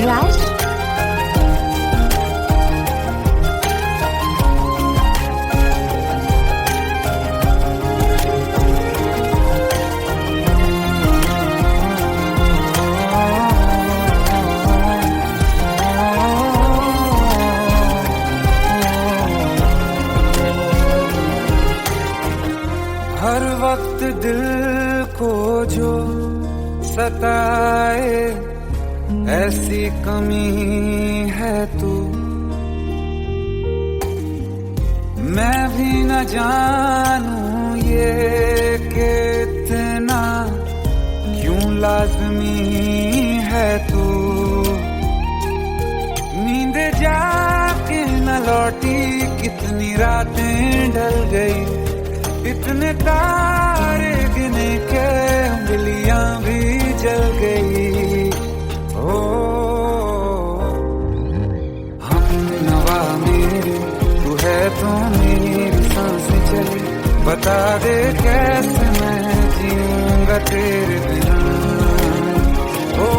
राज, हर वक्त दिल को जो सताए, ऐसी कमी है तू। मैं भी न जानूं ये कि इतना क्यों लाज़मी है तू। नींद जा कितनी रातें ढल गई, इतने तारे गिने के उंगलियां भी जल गई। ओ हम नवा मेरे, तू है तो मेरी सांसें चली, बता दे कैसे मैं जीऊंगा तेरे बिना। ओ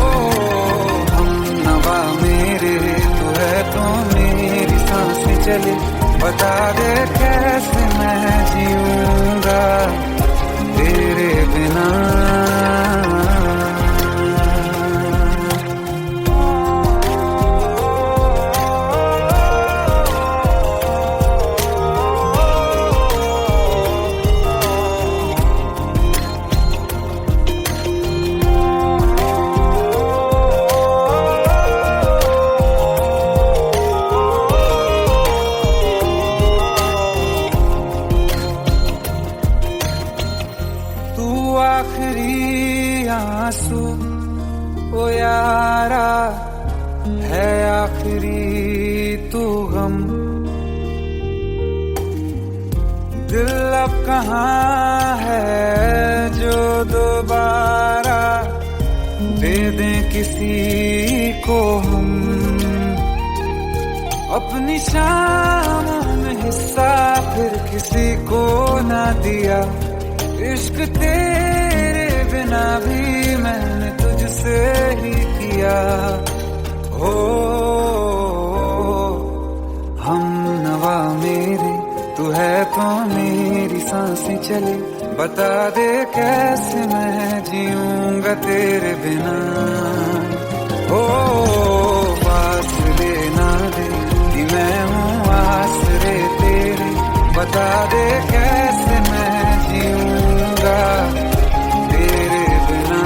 हम नवा मेरे, तू है तो मेरी सांसें चली, बता दे कैसे मैं जीऊंगा तेरे बिना। आंसू ओ यारा है आखिरी तू गम, दिल अब कहाँ है जो दोबारा दे दें किसी को हम। अपनी शामों में हिस्सा फिर किसी को ना दिया, इश्क तेरे बिना भी मैंने तुझसे ही किया। हो हम नवा मेरे, तू है तो मेरी सांसें चले, बता दे कैसे मैं जीऊंगा तेरे बिना। हो फासले ना दे कि मैं हूँ आसरे तेरे, बता दे कैसे मैं जीऊंगा तेरे बिना।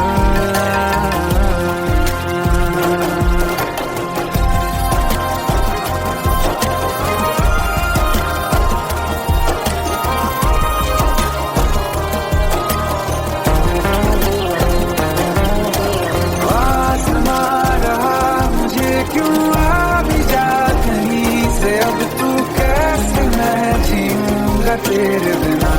आसमां रहा मुझे क्यों आ भी जा कहीं से, अब तू कैसे मैं जीऊंगा तेरे बिना।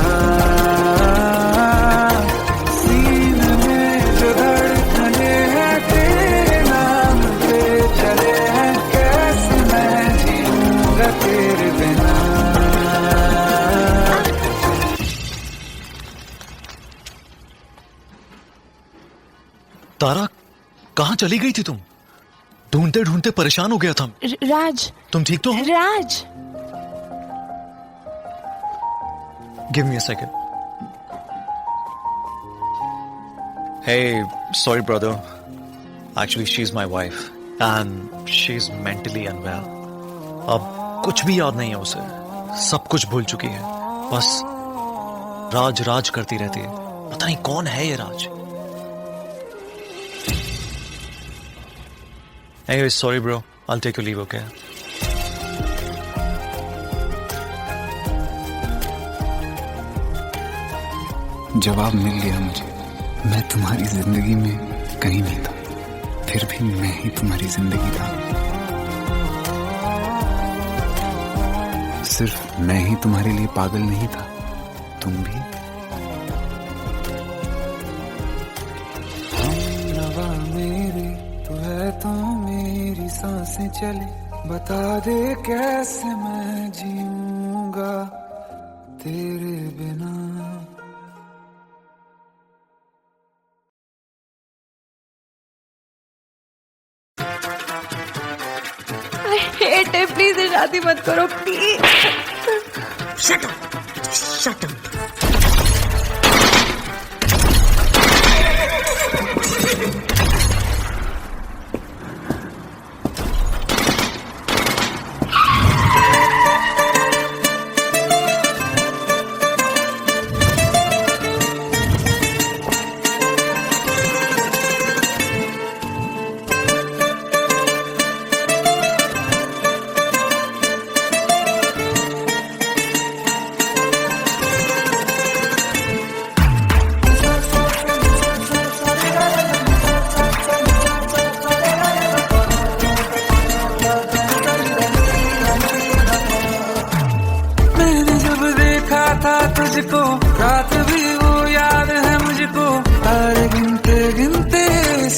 सीने में जो धड़कने हैं तेरे नाम पे चले हैं, कैसे मैं जीऊंगा तेरे बिना। तारा, कहाँ चली गई थी तुम? ढूंढते ढूंढते परेशान हो गया था। राज, तुम ठीक तो हो? Raj, give me a second. Hey, sorry brother. Actually, she's my wife and she's mentally unwell. अब कुछ भी याद नहीं है उसे, सब कुछ भूल चुकी है, बस राज राज करती रहती है। पता नहीं कौन है ये राज। Anyway, sorry bro, I'll take your leave, okay? जवाब मिल गया मुझे। मैं तुम्हारी जिंदगी में कहीं नहीं था, फिर भी मैं ही तुम्हारी जिंदगी था। सिर्फ मैं ही तुम्हारे लिए पागल नहीं था, तुम भी। हम नवा मेरे, तू है तो मेरी सांसें चले, बता दे कैसे मैं जीऊंगा तेरे बिना। हेट है, प्लीज शादी मत करो please. Shut up, shut up.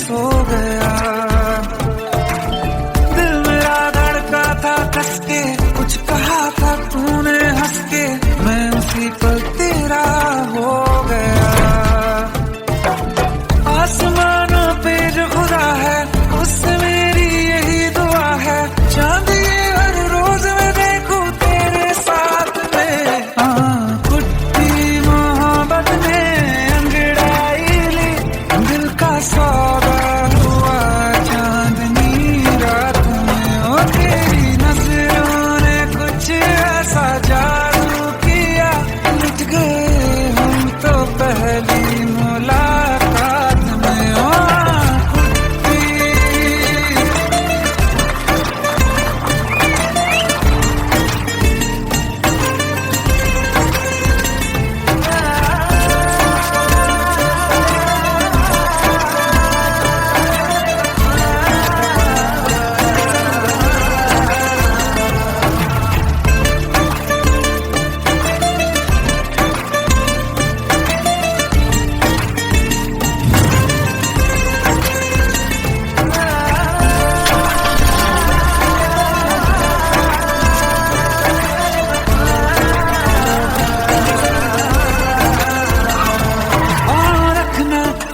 सो गया। दिल मेरा धड़का था कस के, कुछ कहा था तूने हंस के, मैं उसी पल तेरा हो गया। आसमानों पे जो खुदा है उससे मेरी यही दुआ है, चांद ये हर रोज मैं देखूं तेरे साथ में। कुट्टी मोहब्बत ने अंगड़ाई ली, दिल का सौदा हुआ चांदनी रात में। ओ तेरी नजरों ने कुछ ऐसा जादू किया, लुट गए हम तो पहली मुलाकात में। ओ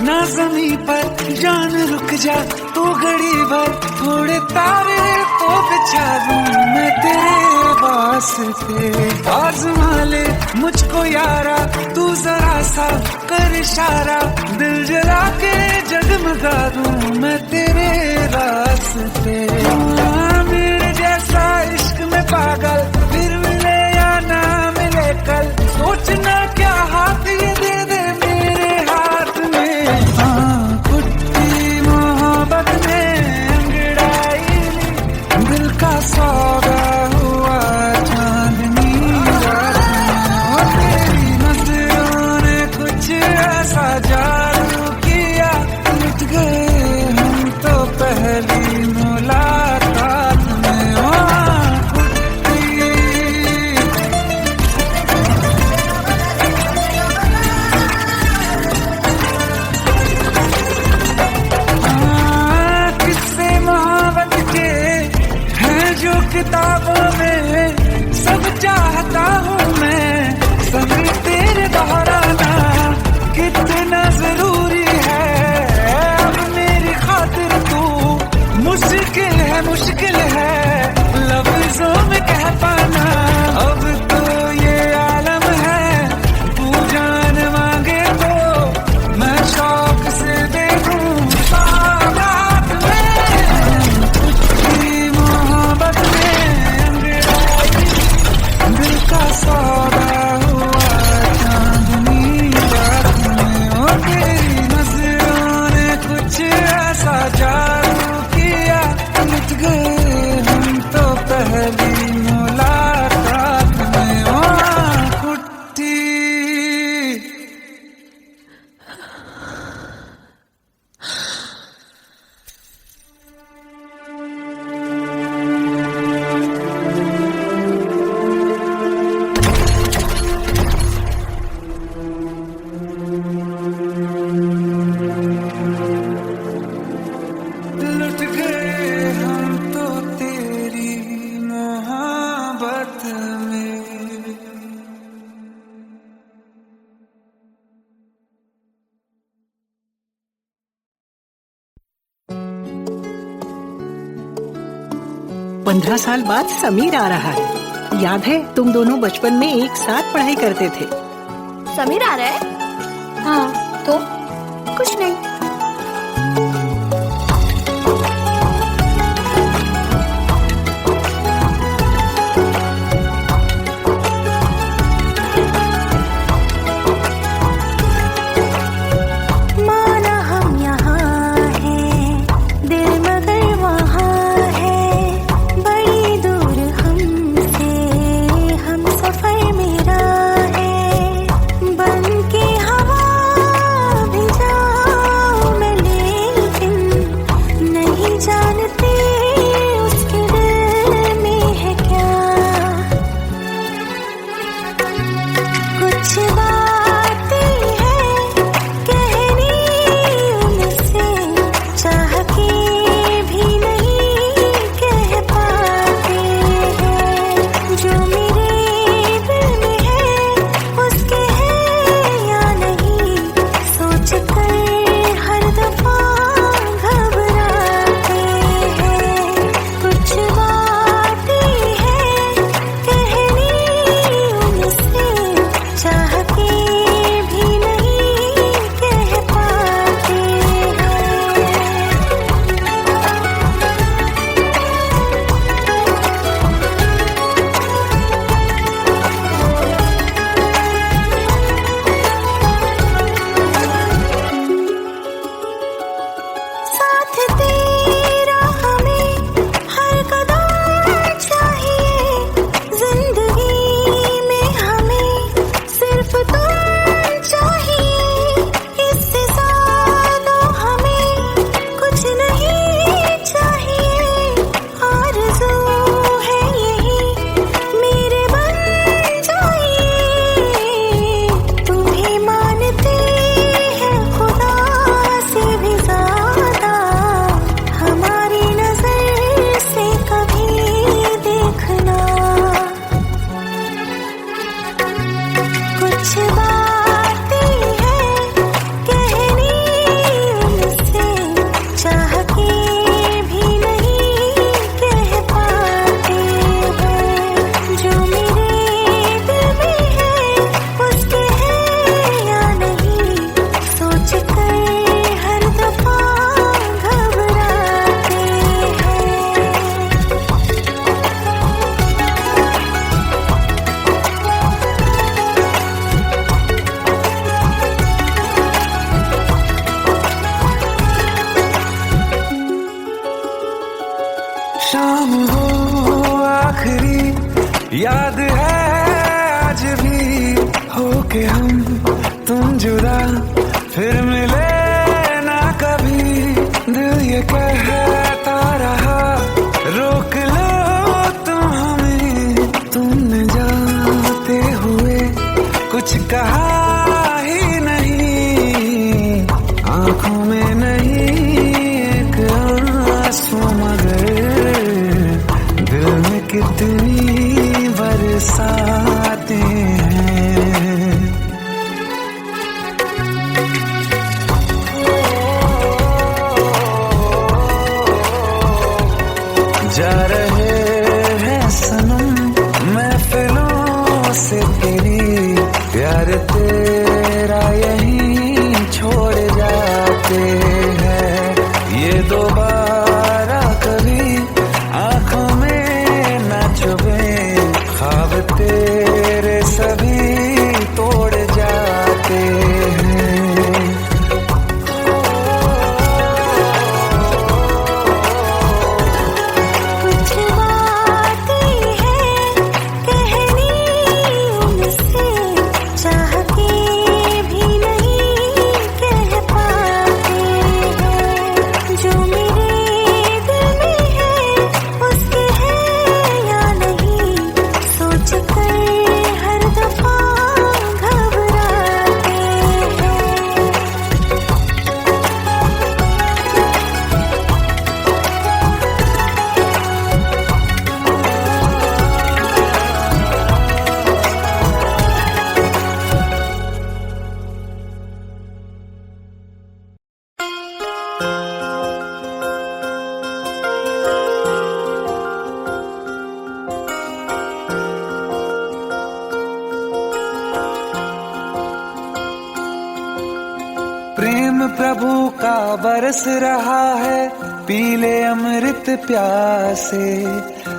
ना ज़मीं पर जान रुक जा तू घड़ी भर, थोड़े तारे तो बिछा दूं मैं तेरे वास्ते। आज़मा ले मुझको यारा तू जरा सा कर इशारा, दिल जला के जगमगा दूं मैं तेरे रास्ते। मेरे जैसा इश्क में पागल फिर मिले या ना मिले कल, सोचना क्या हाथ ये दे दे मेरे हाथ में। कुट्टी मोहब्बत ने अंगड़ाई ली, दिल का सौदा हुआ चांदनी रात में। ओ तेरी नजरों ने कुछ ऐसा जादू किया, लुट गए हम तो पहली मुलाकात में। ओ किस्से मोहब्बत के हैं जो किताबों में, सब चाहता हूँ मैं संग तेरे दोहराना, कितना जरूरी है अब मेरी खातिर तू। मुश्किल है लफ्जों में कह पाना, अब तो ये आलम है तू जान मांगे तो मैं शौक से दे दूं सौगात में। कुछ मोहब्बत में अंगड़ाई, दिल का सौदा हुआ चांदनी रात में। ओ तेरी नजरों ने कुछ ऐसा जादू किया, लुट गए हम तो पहली मुलाकात में। ओ कुट्टी लुट गए हम तो तेरी मोहब्बत में। पंद्रह साल बाद समीर आ रहा है। याद है तुम दोनों बचपन में एक साथ पढ़ाई करते थे। समीर आ रहा है? हाँ तो कुछ नहीं। माना हम यहाँ हैं, दिल मगर वहाँ है, बड़ी दूर हमसे हम सफर मेरा है। बन के हवा जाते हैं ये दोबारा कभी आंखों में न चुभे, ख्वाब तेरे सभी तोड़ जाते हैं। कुछ बातें हैं कहनी उनसे, चाह के भी नहीं कह पाते हैं। जो मेरे दिल में है उसके है या नहीं, सोच कर हर दफा घबराते हैं। प्रेम प्रभु का बरस रहा है पीले अमृत प्यासे,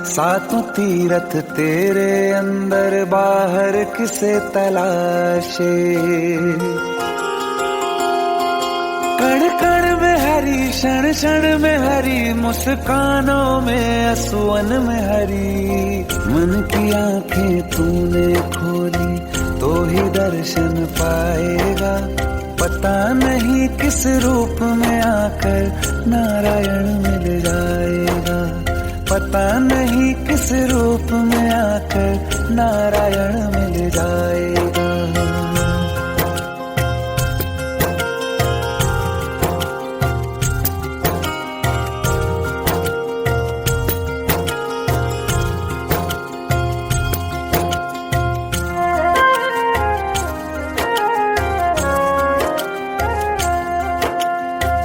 सातों तीरथ तेरे अंदर बाहर किसे तलाशे। कण कण में हरी, क्षण क्षण में हरी, मुस्कानों में असुवन में हरी। मन की आंखें तूने खोली तो ही दर्शन पाएगा, पता नहीं किस रूप में आकर नारायण मिल जाएगा। पता नहीं किस रूप में आकर नारायण मिल जाएगा।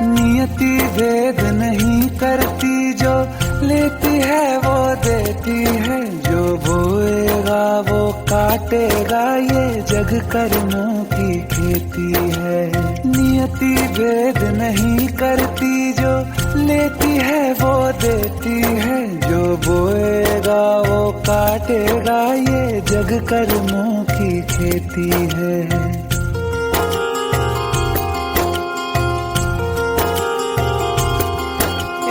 नियति भेद नहीं करती, जो लेती है वो देती है। जो बोएगा वो काटेगा, ये जग कर्मों की खेती है। नियति भेद नहीं करती, जो लेती है वो देती है। जो बोएगा वो काटेगा, ये जग कर्मों की खेती है।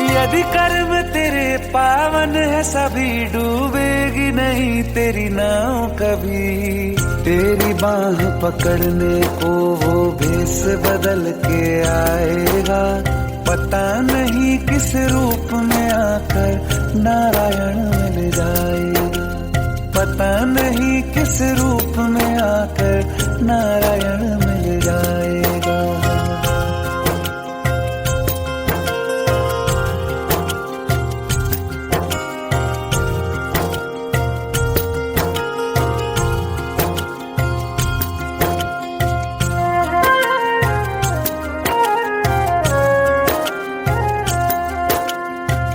यदि कर्म तेरे पावन है सभी, डूबेगी नहीं तेरी नाव कभी। तेरी बाह पकड़ने को वो भेष बदल के आएगा, पता नहीं किस रूप में आकर नारायण मिल जाएगा। पता नहीं किस रूप में आकर नारायण मिल जाएगा।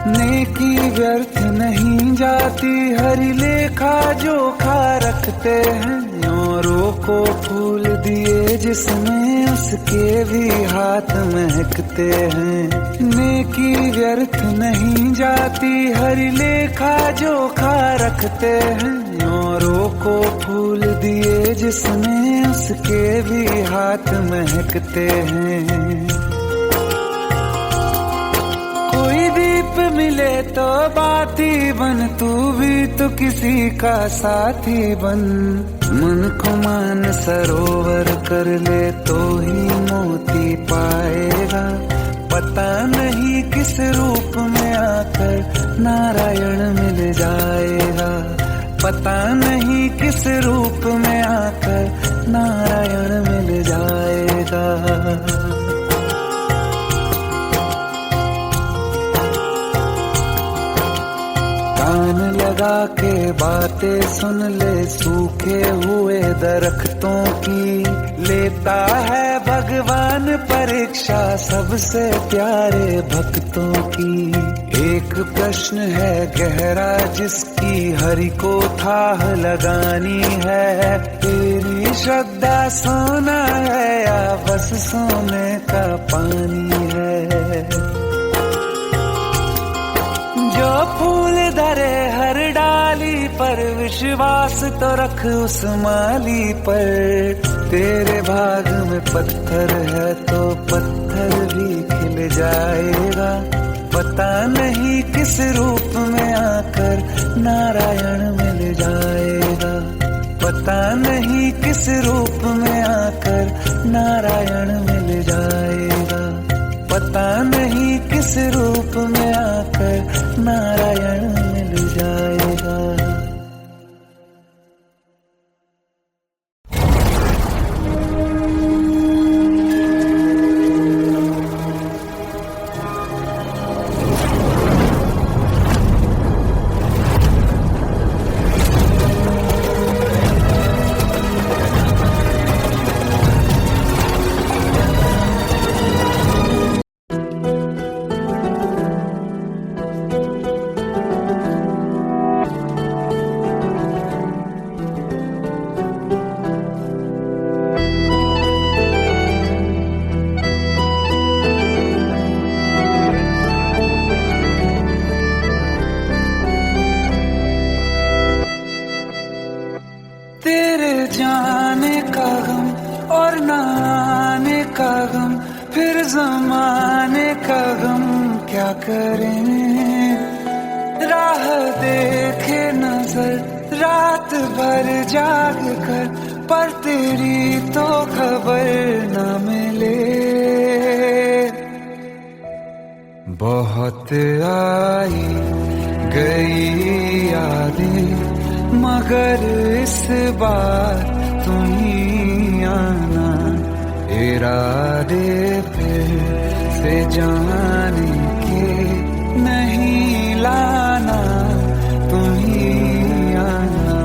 नेकी व्यर्थ नहीं जाती, हरि लेखा जोखा रखते हैं। औरों को फूल दिए जिसमें, उसके भी हाथ महकते हैं। नेकी व्यर्थ नहीं जाती, हरि लेखा जोखा रखते हैं। औरों को फूल दिए जिसमें, उसके भी हाथ महकते हैं। कोई दीप मिले तो बाती बन, तू भी तो किसी का साथी बन। मन को मान सरोवर कर ले तो ही मोती पाएगा। पता नहीं किस रूप में आकर नारायण मिल जाएगा। पता नहीं किस रूप में आकर नारायण मिल जाएगा। कान लगा के बातें सुन ले सूखे हुए दरख्तों की, लेता है भगवान परीक्षा सबसे प्यारे भक्तों की। एक प्रश्न है गहरा जिसकी हरि को थाह लगानी है, तेरी श्रद्धा सोना है या बस सोने का पानी विश्वास तो रख उस माली पर, तेरे भाग में पत्थर है तो पत्थर भी खिल जाएगा। पता नहीं किस रूप में आकर नारायण मिल जाएगा। पता नहीं किस रूप में आकर नारायण मिल जाएगा। पता नहीं किस रूप में आकर नारायण मिल जाएगा। तेरे जाने का गम और न आने का गम, फिर जमाने का गम क्या करें। राह देखे नजर रात भर जाग कर, पर तेरी तो खबर न मिले। बहुत आई गई यादें मगर इस बार तुम ही आना। इरादे फिर से जाने के नहीं लाना, तुम ही आना।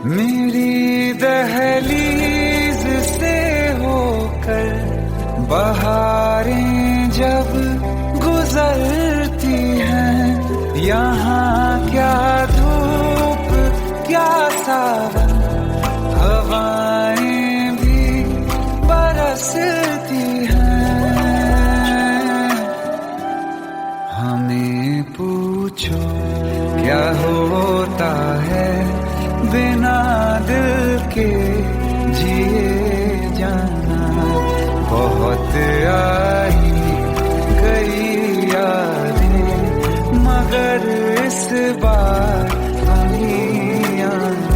मेरी दहलीज से होकर बहारें जब गुजरती हैं, यहाँ क्या धूप क्या सावन, हवाएं भी बरसती हैं। हमें पूछो क्या होता है बिना दिल के जिए जाना। बहुत आई गई यादें मगर इस बार तुम ही आना।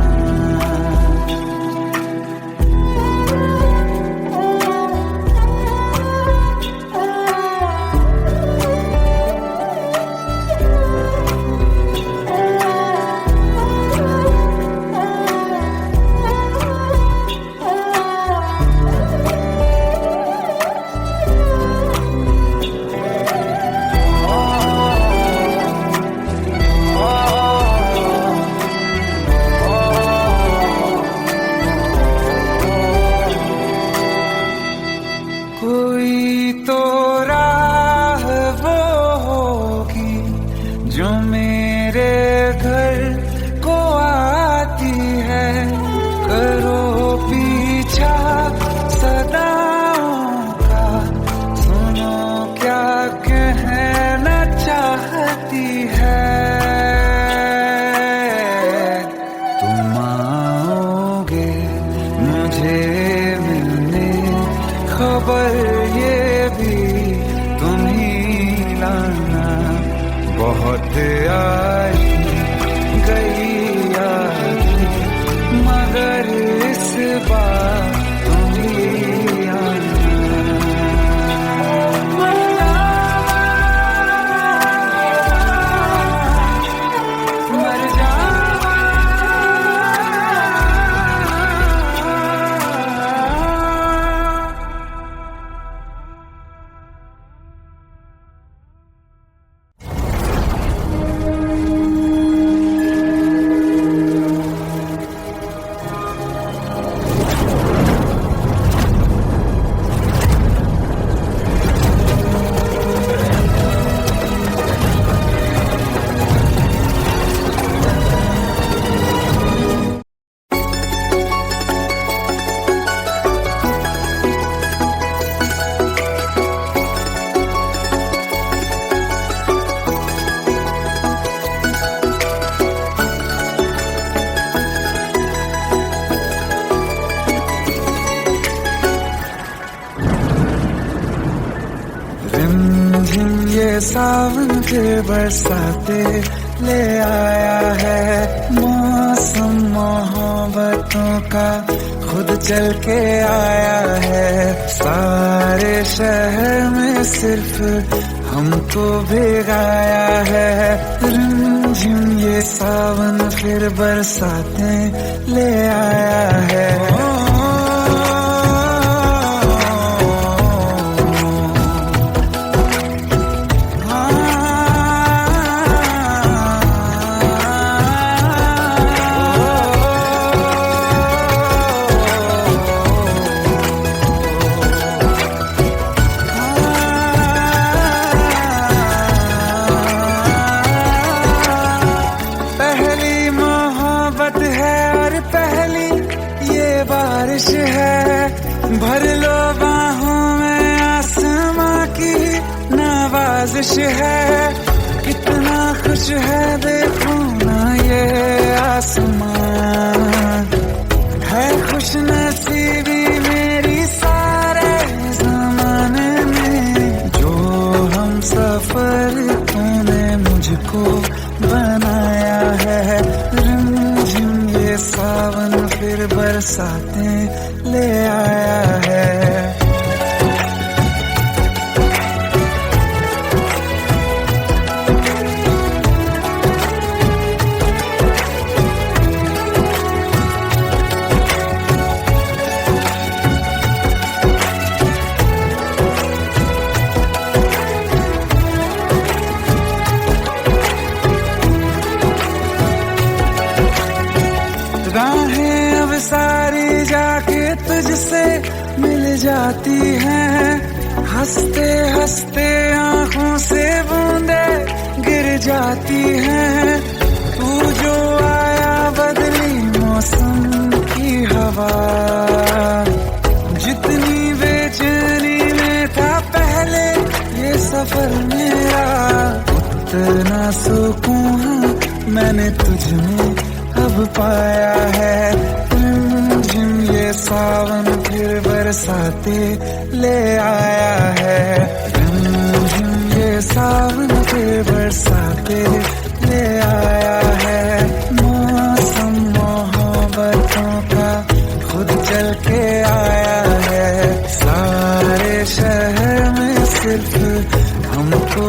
कोई तो राह वो होगी जो मेरे घर को आती है। करो पीछा सदाओं का, सुनो क्या कहना चाहती है। तुम आओगे मुझे मिलने, खबर ये भी तुम ही लाना। बहुत आई गई यादें मगर इस बार तुम ही आना। मर जावा ये सावन फिर बरसाते ले आया है। मौसम मोहब्बतों का खुद चल के आया है। सारे शहर में सिर्फ हमको भिगाया है। रिमझिम ये सावन फिर बरसाते ले आया है। बारिश है भर लो बाहों में आसमां की नवाजिश है। कितना खुश है देखो ना ये आसमां, है खुश नसीबी मेरी सारे जमाने में। जो हम सफर तूने मुझको बनाया है। रिमझिम ये सावन फिर बरसाते ले आया है। राहें अब सारी जाके तुझसे मिल जाती हैं। हंसते हंसते आंखों से बूंदे गिर जाती हैं। तू जो आया बदली मौसम की हवा, जितनी बेचैनी में था पहले ये सफर मेरा, उतना सुकून मैंने तुझ में अब पाया है। रिमझिम ये सावन फिर बरसाते ले आया है। रिमझिम ये सावन फिर बरसाते ले आया है। मौसम मोहब्बतों का खुद चल के आया है। सारे शहर में सिर्फ हमको